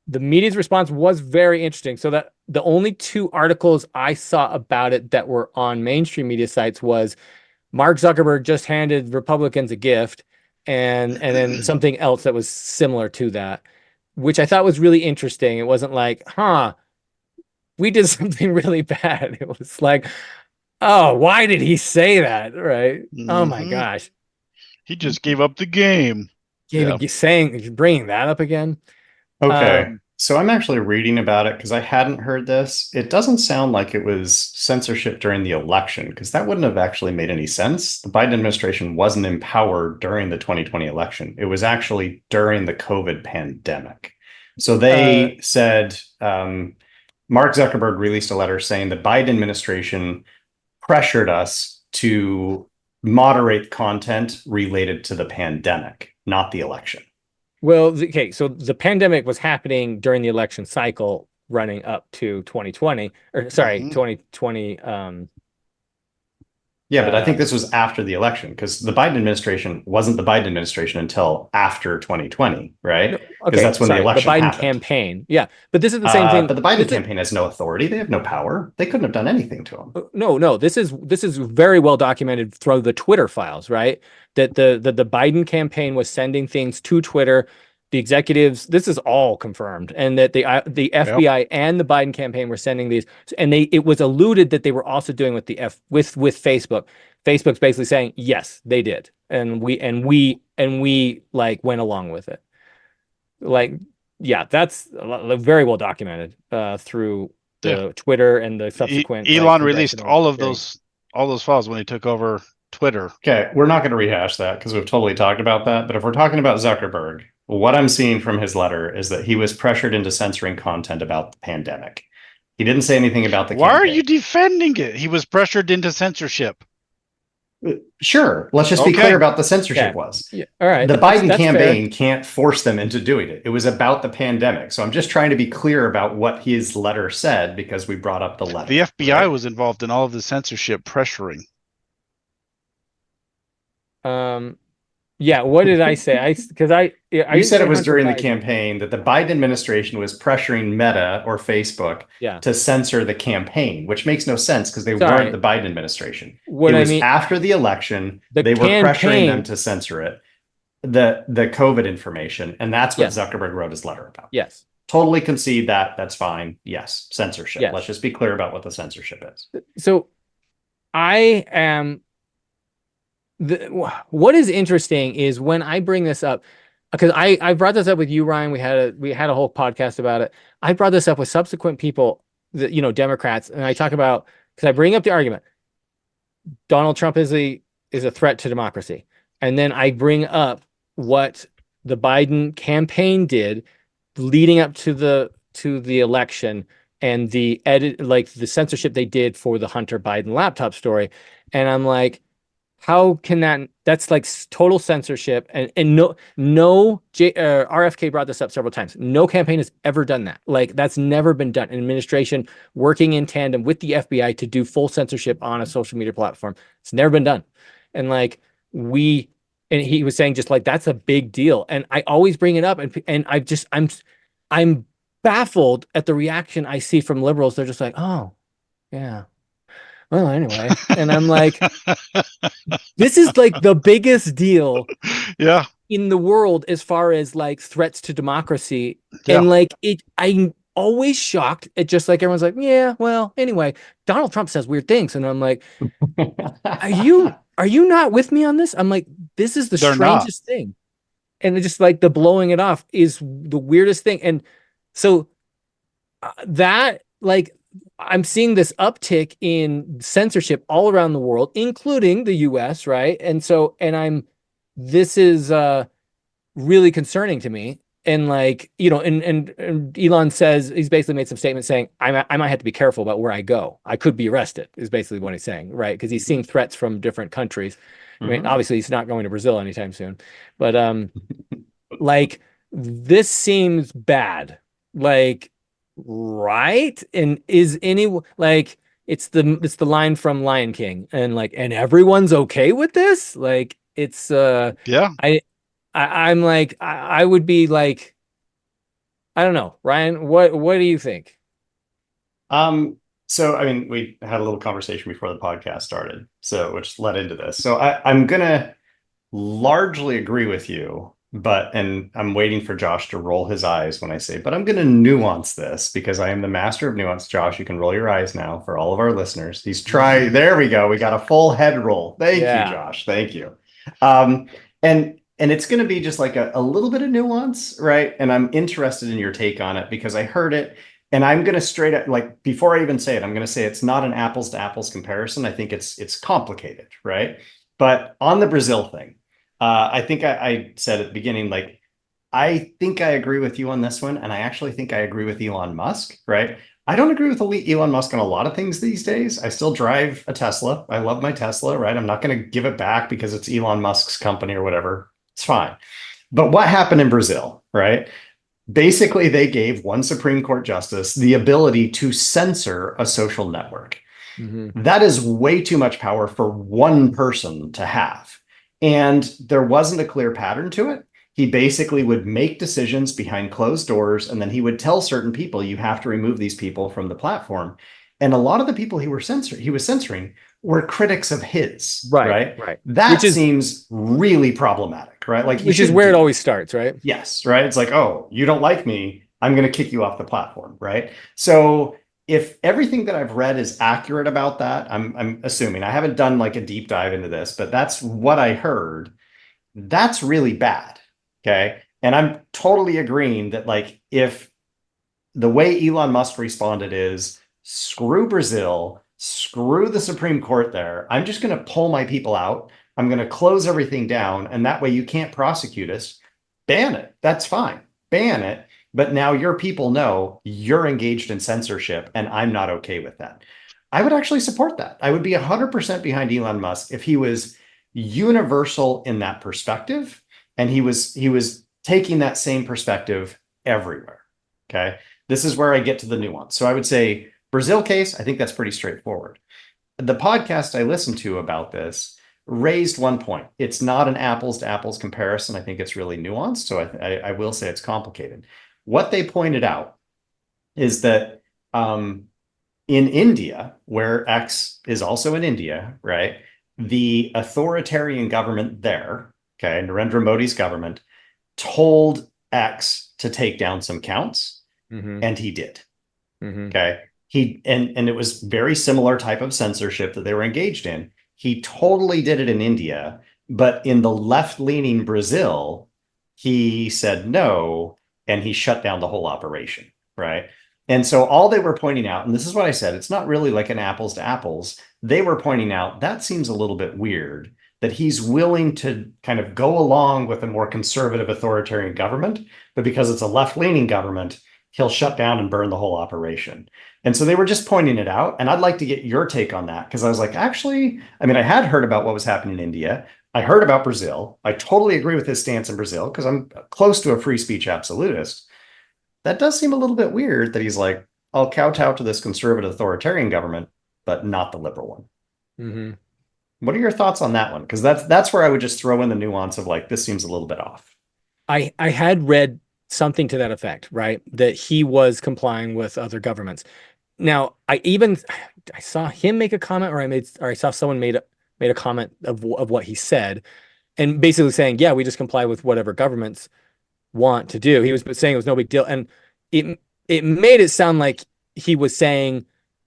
The media's response was very interesting. So that the only two articles I saw about it that were on mainstream media sites was Mark Zuckerberg just handed Republicans a gift, and then something else that was similar to that, which I thought was really interesting. It wasn't like, we did something really bad. It was like, oh, why did he say that? Right? Oh my gosh. He just gave up the game. Bringing that up again. Okay. So I'm actually reading about it because I hadn't heard this. It doesn't sound like it was censorship during the election, because that wouldn't have actually made any sense. The Biden administration wasn't empowered during the 2020 election. It was actually during the COVID pandemic. So they said, Mark Zuckerberg released a letter saying the Biden administration pressured us to moderate content related to the pandemic, not the election. Well, okay, so the pandemic was happening during the election cycle running up to 2020, or sorry, 2020. Yeah, but I think this was after the election, because the Biden administration wasn't the Biden administration until after 2020, right? Because that's when the election Biden happened. campaign. Yeah, but this is the same thing. But the Biden campaign has no authority. They have no power. They couldn't have done anything to him. No. This is very well documented through the Twitter files, right? That the Biden campaign was sending things to Twitter. The executives, this is all confirmed, and that the FBI and the Biden campaign were sending these, and it was alluded that they were also doing with with Facebook. Facebook's basically saying yes, they did, and we like went along with it. Like, yeah, that's very well documented through the Twitter and the subsequent. Elon released all those files when he took over Twitter. Okay, we're not going to rehash that because we've totally talked about that. But if we're talking about Zuckerberg, what I'm seeing from his letter is that he was pressured into censoring content about the pandemic. He didn't say anything about the campaign. Why are you defending it? He was pressured into censorship. Sure. Let's just be clear about the censorship was. Yeah. All right. The Biden campaign can't force them into doing it. It was about the pandemic. So I'm just trying to be clear about what his letter said because we brought up the letter. The FBI was involved in all of the censorship pressuring. Yeah, what did I say? You said it was during the campaign that the Biden administration was pressuring Meta or Facebook to censor the campaign, which makes no sense because they weren't the Biden administration. After the election, they were pressuring them to censor it, the COVID information, and that's what Zuckerberg wrote his letter about. Yes. Totally concede that. That's fine. Yes, censorship. Yes. Let's just be clear about what the censorship is. So I am... what is interesting is when I bring this up, because I brought this up with you, Ryan. We had a whole podcast about it. I brought this up with subsequent people, Democrats, and I talk about, because I bring up the argument, Donald Trump is a threat to democracy, and then I bring up what the Biden campaign did leading up to the election and the the censorship they did for the Hunter Biden laptop story, and I'm like, how can that's like total censorship, and RFK brought this up several times. No campaign has ever done that. Like, that's never been done. An administration working in tandem with the FBI to do full censorship on a social media platform. It's never been done. And he was saying just like, that's a big deal. And I always bring it up, and I'm baffled at the reaction I see from liberals. They're just like, oh, yeah. Well, anyway, and I'm like, this is like the biggest deal in the world as far as like threats to democracy. And I'm always shocked at just like everyone's like, yeah, well, anyway, Donald Trump says weird things. And I'm like, are you not with me on this? I'm like, this is the strangest thing. And it's just like the blowing it off is the weirdest thing. And so that, like, I'm seeing this uptick in censorship all around the world, including the US, right? And so, this is really concerning to me. And like, and Elon says, he's basically made some statements saying, I might have to be careful about where I go. I could be arrested, is basically what he's saying, right? Because he's seeing threats from different countries. I mean, obviously he's not going to Brazil anytime soon, but like this seems bad. Like, right? And is any like it's the line from Lion King, and like, and everyone's okay with this? Like it's Yeah. I'm like, I would be like, I don't know, Ryan, what do you think? So I mean, we had a little conversation before the podcast started, so which led into this. So I'm gonna largely agree with you, and I'm waiting for Josh to roll his eyes when I say, but I'm gonna nuance this because I am the master of nuance. Josh, you can roll your eyes now for all of our listeners. There we go. We got a full head roll. Thank you, Josh. Thank you. And it's going to be just like a little bit of nuance, right? And I'm interested in your take on it because I heard it, and I'm going to straight up, like, before I even say it, I'm going to say it's not an apples to apples comparison. I think it's complicated, right? But on the Brazil thing, I think I said at the beginning, like, I think I agree with you on this one, and I actually think I agree with Elon Musk, right? I don't agree with Elon Musk on a lot of things these days. I still drive a Tesla. I love my Tesla, right? I'm not going to give it back because it's Elon Musk's company or whatever. It's fine. But what happened in Brazil, right? Basically, they gave one Supreme Court justice the ability to censor a social network. That is way too much power for one person to have. And there wasn't a clear pattern to it. He basically would make decisions behind closed doors, and then he would tell certain people, you have to remove these people from the platform. And a lot of the people he was censoring were critics of his, right? That seems really problematic, right? Like, which is where it always starts, right? Yes, right. It's like, oh, you don't like me, I'm going to kick you off the platform, right? So if everything that I've read is accurate about that, I'm assuming, I haven't done like a deep dive into this, but that's what I heard. That's really bad. Okay. And I'm totally agreeing that, like, if the way Elon Musk responded is screw Brazil, screw the Supreme Court there, I'm just going to pull my people out. I'm going to close everything down. And that way you can't prosecute us. Ban it. That's fine. Ban it. But now your people know you're engaged in censorship, and I'm not okay with that. I would actually support that. I would be 100% behind Elon Musk if he was universal in that perspective, and he was taking that same perspective everywhere. Okay. This is where I get to the nuance. So I would say Brazil case, I think that's pretty straightforward. The podcast I listened to about this raised one point. It's not an apples to apples comparison. I think it's really nuanced. So I will say it's complicated. What they pointed out is that in India, where X is also in India, right? The authoritarian government there, okay, Narendra Modi's government, told X to take down some counts, and he did. Okay. And it was very similar type of censorship that they were engaged in. He totally did it in India, but in the left-leaning Brazil, he said no, and he shut down the whole operation, right? And so all they were pointing out, and this is what I said, it's not really like an apples to apples. They were pointing out that seems a little bit weird that he's willing to kind of go along with a more conservative authoritarian government, but because it's a left-leaning government, he'll shut down and burn the whole operation. And so they were just pointing it out. And I'd like to get your take on that, because I was like, actually, I mean, I had heard about what was happening in India. I heard about Brazil. I totally agree with his stance in Brazil because I'm close to a free speech absolutist. That does seem a little bit weird that he's like, I'll kowtow to this conservative authoritarian government, but not the liberal one. What are your thoughts on that one? Because that's where I would just throw in the nuance of like, this seems a little bit off. I had read something to that effect, right? That he was complying with other governments. Now, I saw him make a comment, or I saw someone made a comment of what he said, and basically saying, yeah, we just comply with whatever governments want to do. He was saying it was no big deal, and it made it sound like he was saying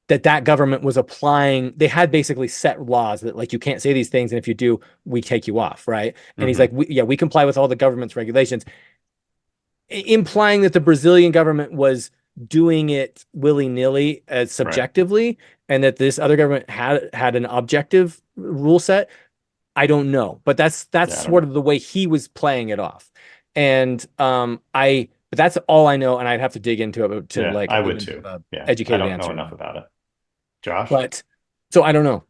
that government was applying. They had basically set laws that, like, you can't say these things, and if you do, we take you off, right? And he's like, we comply with all the government's regulations, implying that the Brazilian government was doing it willy-nilly as subjectively, and that this other government had an objective rule set. I don't know, but that's sort of the way he was playing it off. And but that's all I know, and I'd have to dig into it to like I would too. Educated I don't answer. know enough about it. Josh? But so I don't know.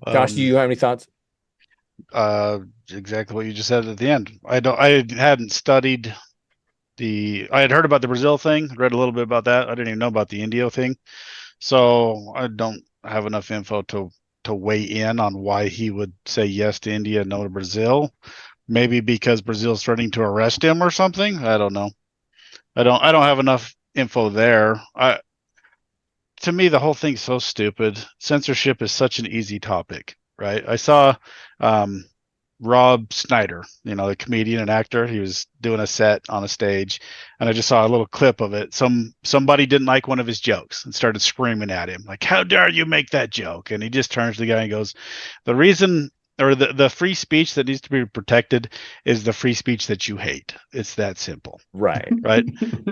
Josh, do you have any thoughts? Exactly what you just said at the end. I hadn't studied I had heard about the Brazil thing, read a little bit about that. I didn't even know about the Indio thing. So I don't have enough info to weigh in on why he would say yes to India, no to Brazil. Maybe because Brazil's threatening to arrest him or something. I don't know. I don't have enough info there. To me, the whole thing's so stupid. Censorship is such an easy topic, right? I saw Rob Schneider, the comedian and actor. He was doing a set on a stage, and I just saw a little clip of it. Somebody didn't like one of his jokes and started screaming at him, like, "How dare you make that joke?" And he just turns to the guy and goes, "The reason, or the free speech that needs to be protected is the free speech that you hate. It's that simple." Right. Right.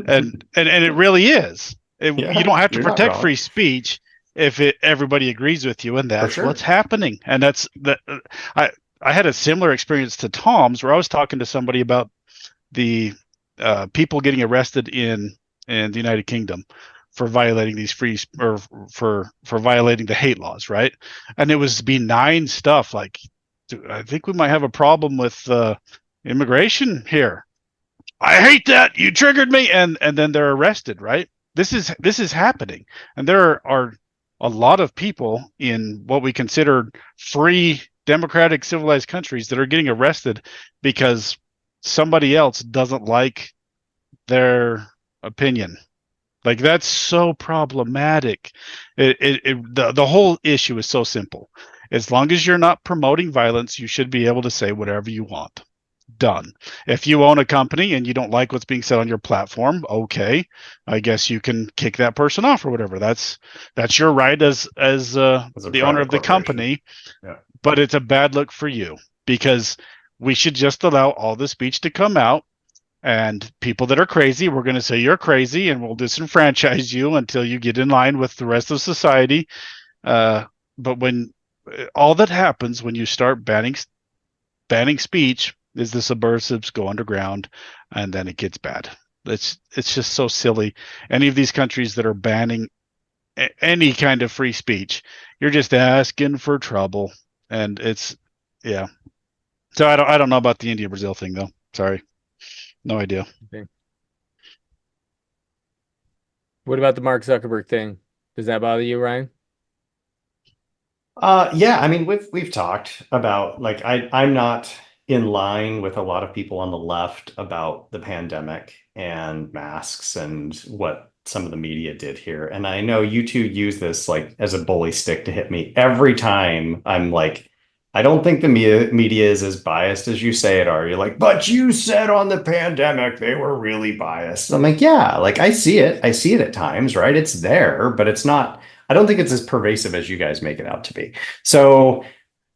and it really is. You don't have to protect free speech if everybody agrees with you, and that's what's happening. And that's I had a similar experience to Tom's, where I was talking to somebody about the people getting arrested in the United Kingdom for violating these for violating the hate laws, right? And it was benign stuff like, I think we might have a problem with immigration here. I hate that. You triggered me, and then they're arrested, right? This is happening, and there are a lot of people in what we consider free, democratic, civilized countries that are getting arrested because somebody else doesn't like their opinion. Like, that's so problematic. The whole issue is so simple. As long as you're not promoting violence, you should be able to say whatever you want. Done. If you own a company and you don't like what's being said on your platform, okay, I guess you can kick that person off or whatever. That's your right as the owner of the company. Yeah. But it's a bad look for you, because we should just allow all the speech to come out, and people that are crazy, we're going to say you're crazy, and we'll disenfranchise you until you get in line with the rest of society. But when all that happens when you start banning speech is the subversives go underground, and then it gets bad. It's just so silly. Any of these countries that are banning any kind of free speech, you're just asking for trouble. And it's, yeah. So I don't know about the India Brazil thing though. Sorry, no idea. Okay. What about the Mark Zuckerberg thing? Does that bother you, Ryan? Yeah, I mean, we've talked about, like, I'm not in line with a lot of people on the left about the pandemic and masks and what some of the media did here. And I know you two use this like as a bully stick to hit me every time. I'm like, I don't think the media is as biased as you say it are. You're like, but you said on the pandemic they were really biased. I'm like, yeah, like I see it. I see it at times, right? It's there, but it's not, I don't think it's as pervasive as you guys make it out to be. So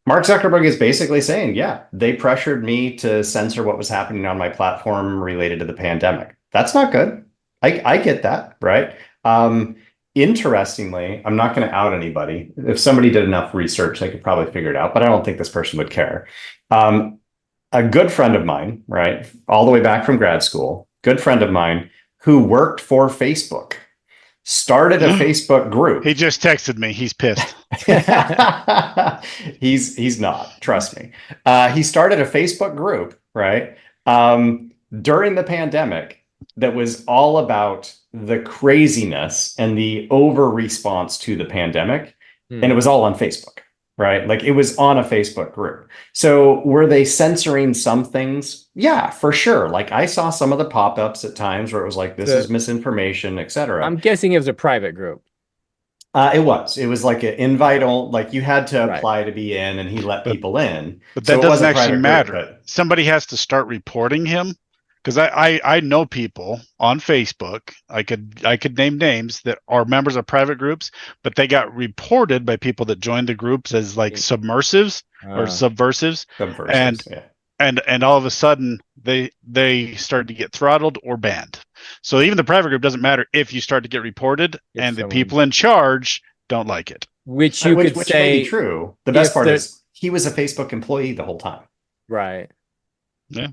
Mark Zuckerberg is basically saying, yeah, they pressured me to censor what was happening on my platform related to the pandemic. That's not good. I get that, right? Interestingly, I'm not going to out anybody. If somebody did enough research, they could probably figure it out, but I don't think this person would care. A good friend of mine, right, all the way back from grad school, good friend of mine who worked for Facebook, started a Facebook group. He just texted me. He's pissed. He's not. Trust me. He started a Facebook group, right, during the pandemic that was all about the craziness and the over response to the pandemic. And it was all on Facebook, right? Like it was on a Facebook group. So were they censoring some things? Yeah, for sure. Like I saw some of the pop-ups at times where it was like, this is misinformation, etc. I'm guessing it was a private group. It was like an invite on, like you had to apply to be in, and he let people in. But that doesn't actually matter. Somebody has to start reporting him. Because I know people on Facebook, I could name names that are members of private groups, but they got reported by people that joined the groups as like submersives or subversives. And all of a sudden they started to get throttled or banned. So even the private group doesn't matter if you start to get reported and the someone- people in charge don't like it. which you could which say may be true. The best if part there- is he was a Facebook employee the whole time. right. Yeah.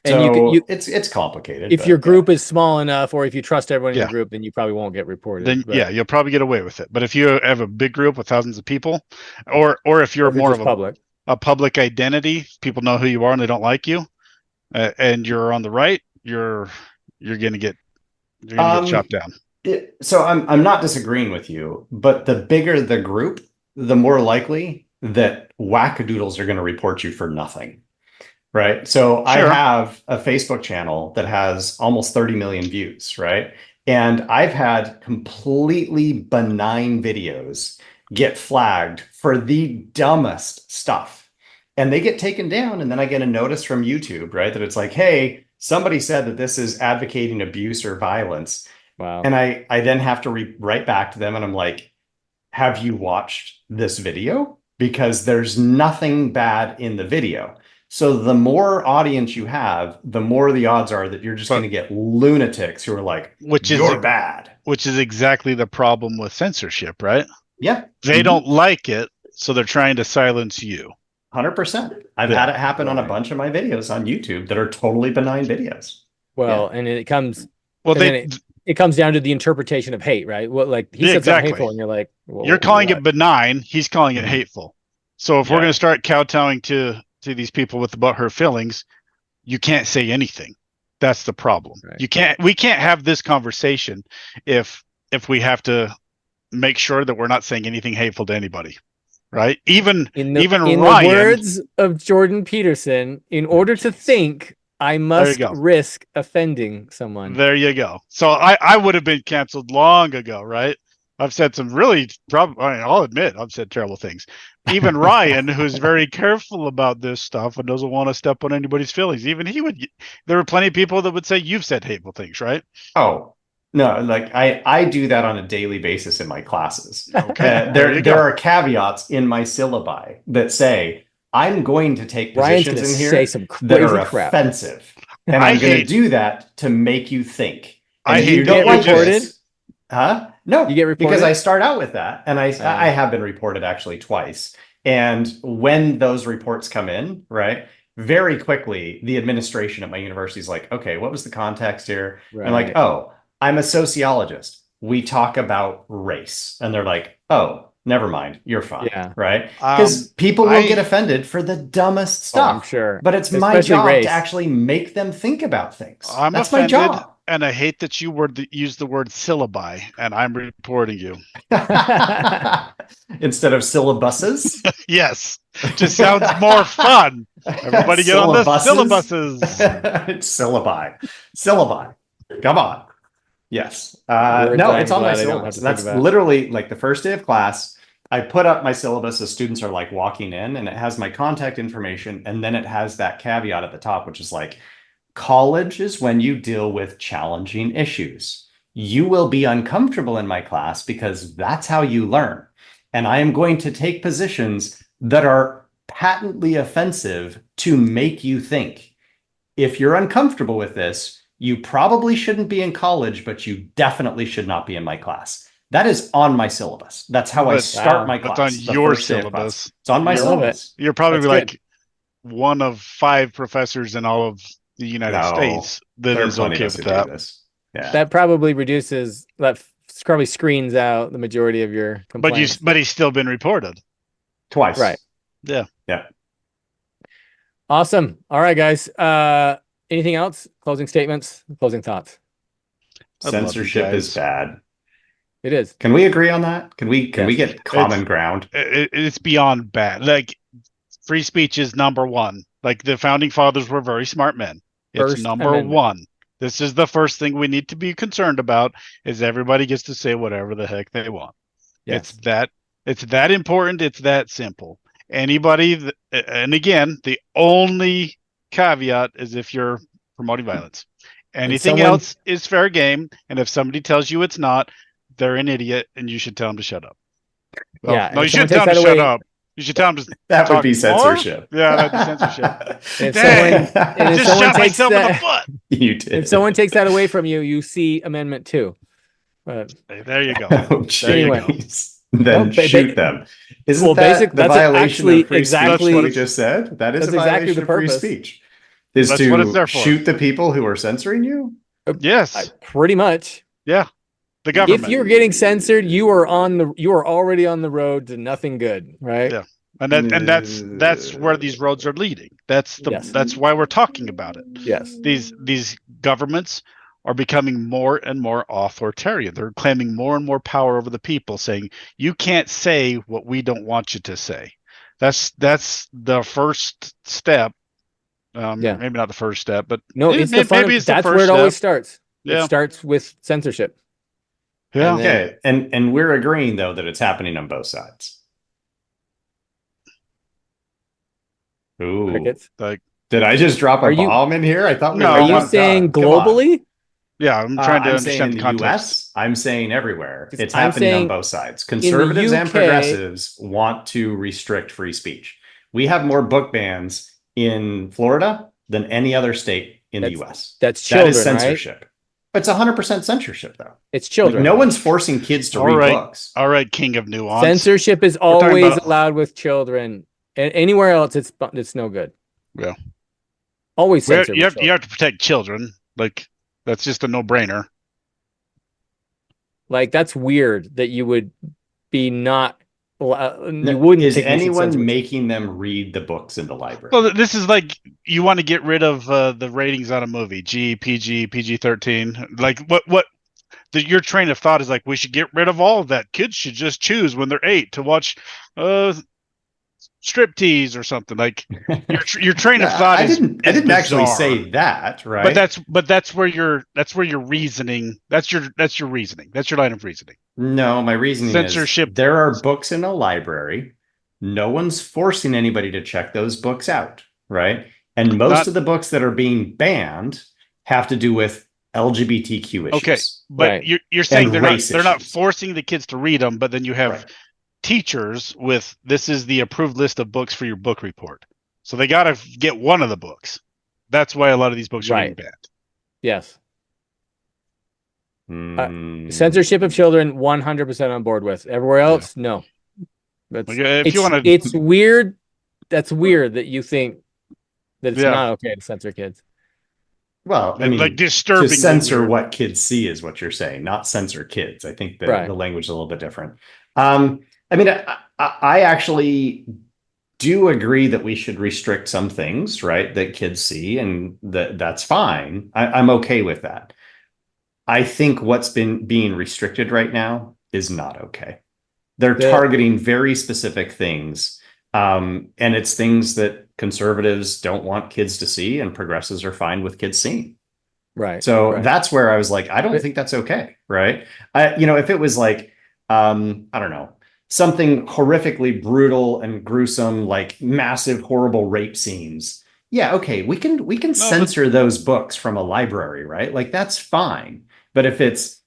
And So you it's complicated. if but your group is small enough, or if you trust everyone in Yeah. your group, then you probably won't get reported. Then but- yeah, you'll probably get away with it. But if you have a big group with thousands of people, or if you're or if it's more just of public. a public identity, people know who you are and they don't like you, and you're on the right, you're gonna get chopped down. So I'm not disagreeing with you, but the bigger the group, the more likely that wackadoodles are going to report you for nothing. Right. So I Sure. have a Facebook channel that has almost 30 million views. Right. And I've had completely benign videos get flagged for the dumbest stuff. And they get taken down. And then I get a notice from YouTube, right, that it's like, hey, somebody said that this is advocating abuse or violence. Wow. And I then have to write back to them and I'm like, have you watched this video? Because there's nothing bad in the video. So the more audience you have, the more the odds are that you're just going to get lunatics who are like, you're bad. Which is exactly the problem with censorship, right? Yeah. They don't like it, so they're trying to silence you. 100%. I've had it happen on a bunch of my videos on YouTube that are totally benign videos. Well, and it comes Well, it comes down to the interpretation of hate, right? What, like he said something hateful, and you're like, well, you're calling what? it benign, he's calling it hateful. So if we're going to start kowtowing to these people with about her feelings, you can't say anything. That's the problem. Right. We can't have this conversation if we have to make sure that we're not saying anything hateful to anybody. Right? Even in Ryan, the words of Jordan Peterson, in order to think, I must risk offending someone. There you go. So I would have been canceled long ago, right? I've said some really I'll admit I've said terrible things. Even Ryan, who's very careful about this stuff and doesn't want to step on anybody's feelings, even he would. There were plenty of people that would say you've said hateful things, right? Oh, no, like I do that on a daily basis in my classes. Okay. There are caveats in my syllabi that say I'm going to take positions in here that are offensive. And I'm going to do that to make you think. And I hate you don't get reported. Huh? No, you get reported because I start out with that, and I have been reported actually twice. And when those reports come in, right, very quickly, the administration at my university is like, okay, what was the context here? Right. I'm like, oh, I'm a sociologist. We talk about race, and they're like, oh, never mind, you're fine, right? Because people will get offended for the dumbest stuff. Oh, I'm sure, but it's my job to actually make them think about things. That's my job. And I hate that you use the word syllabi, and I'm reporting you. Instead of syllabuses? Yes. Just sounds more fun. Everybody get on the syllabuses. It's syllabi. Syllabi. Come on. Yes. No, it's on my syllabus. That's literally like the first day of class. I put up my syllabus as students are like walking in, and it has my contact information. And then it has that caveat at the top, which is like, college is when you deal with challenging issues. You will be uncomfortable in my class because that's how you learn. And I am going to take positions that are patently offensive to make you think. If you're uncomfortable with this, you probably shouldn't be in college, but you definitely should not be in my class. That is on my syllabus. That's how I start my class. It's on your syllabus. It's on my syllabus. You're probably one of 5 professors in all of the United States that is okay with that. Yeah. That probably probably screens out the majority of your complaints. But he's still been reported twice. Right. Yeah. Awesome. All right, guys. Anything else? Closing statements, closing thoughts. Censorship is bad. It is. Can we agree on that? Can we get common ground? It's beyond bad. Like, free speech is number one. Like, the founding fathers were very smart men. It's number one. This is the first thing we need to be concerned about, is everybody gets to say whatever the heck they want. Yes. It's that important. It's that simple. Anybody, and again, the only caveat is if you're promoting violence. Anything else is fair game. And if somebody tells you it's not, they're an idiot and you should tell them to shut up. Well, no, you shouldn't tell them to shut up. You should tell him to That would talk be more. censorship. Yeah, that'd be censorship. And if Dang. and if Just someone shot takes myself in the that, foot. You did. if someone takes that away from you, you see Amendment 2. Hey, there you go. Oh, There you go. jeez. Then No, shoot them. Isn't well, that the that's violation actually of free exactly- speech we just said? That is that's a exactly violation the of free purpose. speech. Is That's what it's there to for. shoot the people who are censoring you? Yes. Pretty much. Yeah. The government. If you're getting censored, you are already on the road to nothing good, right? Yeah. And that's where these roads are leading. That's why we're talking about it. Yes. These governments are becoming more and more authoritarian. They're claiming more and more power over the people, saying you can't say what we don't want you to say. That's the first step. Maybe not the first step, but No, it's the fun. maybe it's That's the first where it step. always starts. Yeah. It starts with censorship. Yeah. And then- Okay. And we're agreeing though that it's happening on both sides. Ooh. Crickets. Like, Did I just drop a Are you- bomb in here? I thought we No, were Are you not saying done. Come on. globally? yeah, I'm trying to I'm saying understand in the the context. US, I'm saying everywhere. It's I'm happening on saying both sides. Conservatives and UK progressives want to restrict free speech. We have more book bans in Florida than any other state in the US. That's That children, is right? censorship. It's 100% censorship, though. It's children. Like, no one's forcing kids to All read right. books. All right, king of nuance. Censorship is talking always about- allowed with children. And anywhere else, it's no good. Yeah. Always Well, censor. you with have to protect children. Like, that's just a no-brainer. Like, that's weird that you would be not. You No, wouldn't. Is think we should censor anyone with- making them read the books in the library? Well, this is like you want to get rid of the ratings on a movie, G, PG, PG-13. Like, what your train of thought is like, we should get rid of all of that. Kids should just choose when they're 8 to watch striptease or something. Like, your train of thought I is didn't actually bizarre. say that, right? But that's where your reasoning. That's your reasoning. That's your line of reasoning. No, my reasoning Censorship. is there are books in a library. No one's forcing anybody to check those books out, right? And most of the books that are being banned have to do with LGBTQ issues. Okay, but Right. you're saying And they're race not issues. forcing the kids to read them, but then you have Right. teachers with this is the approved list of books for your book report. So they got to get one of the books. That's why a lot of these books are being Right. banned. Yes. Hmm. Censorship of children, 100% on board with. Everywhere else, no. That's, Like, if you want to, it's weird. That's weird that you think that it's Yeah. not okay to censor kids. Well, I mean, like disturbing, to censor what kids see is what you're saying, not censor kids. I think that Right. the language is a little bit different. I mean, I actually do agree that we should restrict some things, right, that kids see, and that's fine. I'm okay with that. I think what's been being restricted right now is not okay. They're targeting very specific things, and it's things that conservatives don't want kids to see, and progressives are fine with kids seeing. Right. So right. that's where I was like, I don't think that's okay, right? If it was like, I don't know, something horrifically brutal and gruesome, like massive, horrible rape scenes. Yeah, okay, we can censor those books from a library, right? Like that's fine. But if it's,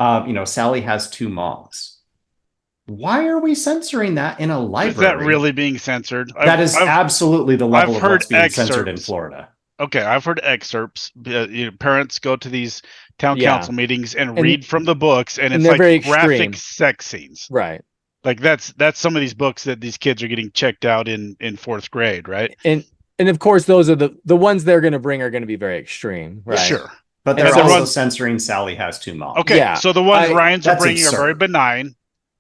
Sally has 2 moms. Why are we censoring that in a library? is that really being censored? That is absolutely the level I've of what's heard being censored in excerpts. Florida. Okay, I've heard excerpts. Parents go to these town Yeah. council meetings and read from the books, and it's they're like very graphic extreme. sex scenes. Right. Like that's some of these books that these kids are getting checked out in 4th grade, right? And of course, those are the ones they're going to bring are going to be very extreme. Right. Sure. But And they're so also ones- censoring Sally has 2 moms. Okay, Yeah, so the ones Ryan's are that's bringing are very absurd. benign.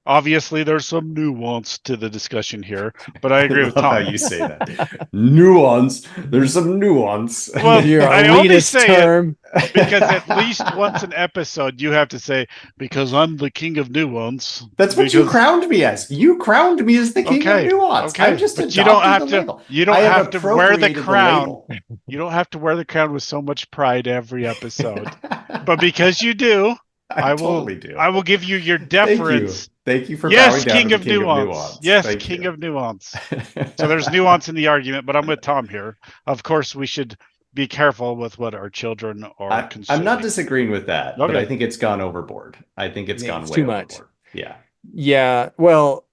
Obviously, there's some nuance to the discussion here, but I agree I with love Tom. how you say that. Nuance. There's some nuance. Well, Your I only elitist say term. it because at least once an episode you have to say, because I'm the king of nuance. That's what you Because- crowned me as. You crowned me as the king Okay, of nuance. okay, I just but you don't adopted have the to. label. You don't I have to wear the appropriated crown. label. You don't have to wear the crown with so much pride every episode. But because you do, I will. totally do. I will give you your deference. Thank you for Yes, bowing down king to of the king nuance. of nuance. Yes, Thank king you. of nuance. So there's nuance in the argument, but I'm with Tom here. Of course, we should be careful with what our children are consuming. I'm not disagreeing with that, but Okay. I think it's gone overboard. I think it's Yeah, gone it's way too much. overboard. Yeah. Yeah. Well,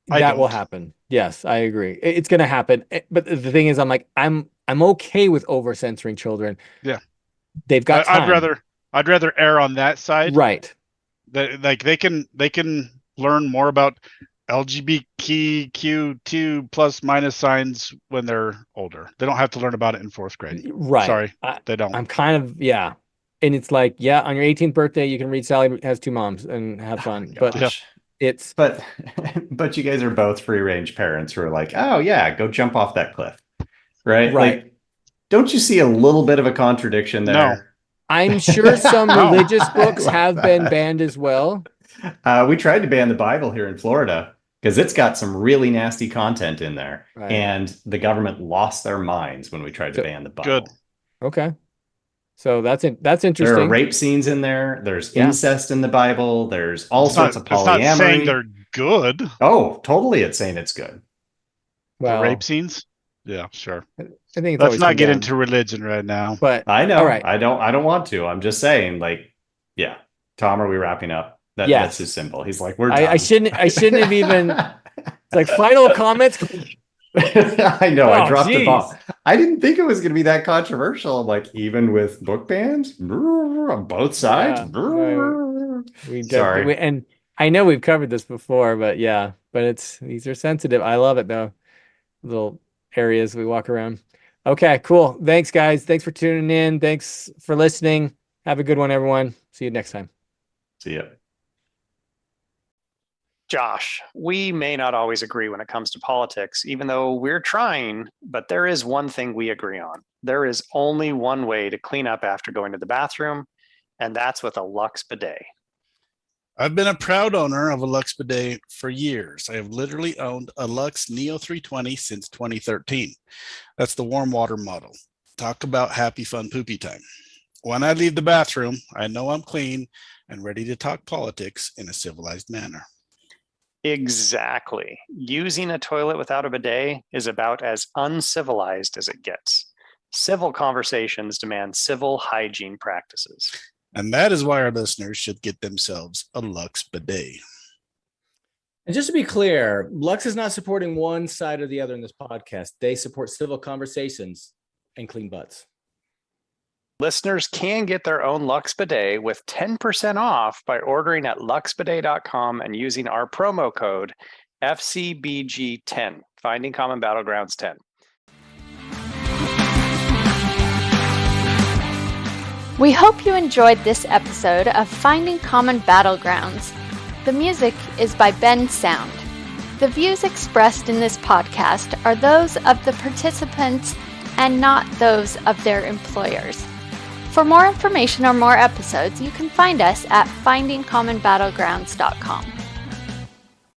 that will happen. Yes, I agree. It's going to happen. But the thing is, I'm like, I'm okay with over censoring children. Yeah. They've got time. I'd rather err on that side. Right. That like they can learn more about LGBTQ2 plus minus signs when they're older. They don't have to learn about it in 4th grade. Right. Sorry, they don't. I'm kind of, yeah. And it's like, yeah, on your 18th birthday, you can read Sally Has Two Moms and have fun. But it's but you guys are both free range parents who are like, oh yeah, go jump off that cliff. Right? Like, don't you see a little bit of a contradiction there? No. I'm sure some religious books have been banned as well. We tried to ban the Bible here in Florida because it's got some really nasty content in there. Right. And the government lost their minds when we tried to ban the Bible. Good. Okay. So that's interesting. There are rape scenes in there. There's incest in the Bible. There's all sorts of polyamory. It's not saying they're good. Oh, totally. It's saying it's good. Well, the rape scenes? Yeah, sure. I think let's not get into religion right now. But I know. All right. I don't want to. I'm just saying, like, yeah. Tom, are we wrapping up? That's his symbol. He's like, we're done. I shouldn't have even it's like final comments. I know. I dropped the ball. I didn't think it was going to be that controversial. Like, even with book bans on both sides. Sorry. And I know we've covered this before, but these are sensitive. I love it though. Little areas we walk around. Okay, cool. Thanks, guys. Thanks for tuning in. Thanks for listening. Have a good one, everyone. See you next time. See ya. Josh, we may not always agree when it comes to politics, even though we're trying, but there is one thing we agree on. There is only one way to clean up after going to the bathroom, and that's with a Lux bidet. I've been a proud owner of a Lux bidet for years. I have literally owned a Lux Neo 320 since 2013. That's the warm water model. Talk about happy, fun, poopy time. When I leave the bathroom, I know I'm clean and ready to talk politics in a civilized manner. Exactly. Using a toilet without a bidet is about as uncivilized as it gets. Civil conversations demand civil hygiene practices. And that is why our listeners should get themselves a Lux bidet. And just to be clear, Lux is not supporting one side or the other in this podcast. They support civil conversations and clean butts. Listeners can get their own Lux bidet with 10% off by ordering at luxbidet.com and using our promo code FCBG10, Finding Common Battlegrounds 10. We hope you enjoyed this episode of Finding Common Battlegrounds. The music is by Ben Sound. The views expressed in this podcast are those of the participants and not those of their employers. For more information or more episodes, you can find us at findingcommonbattlegrounds.com.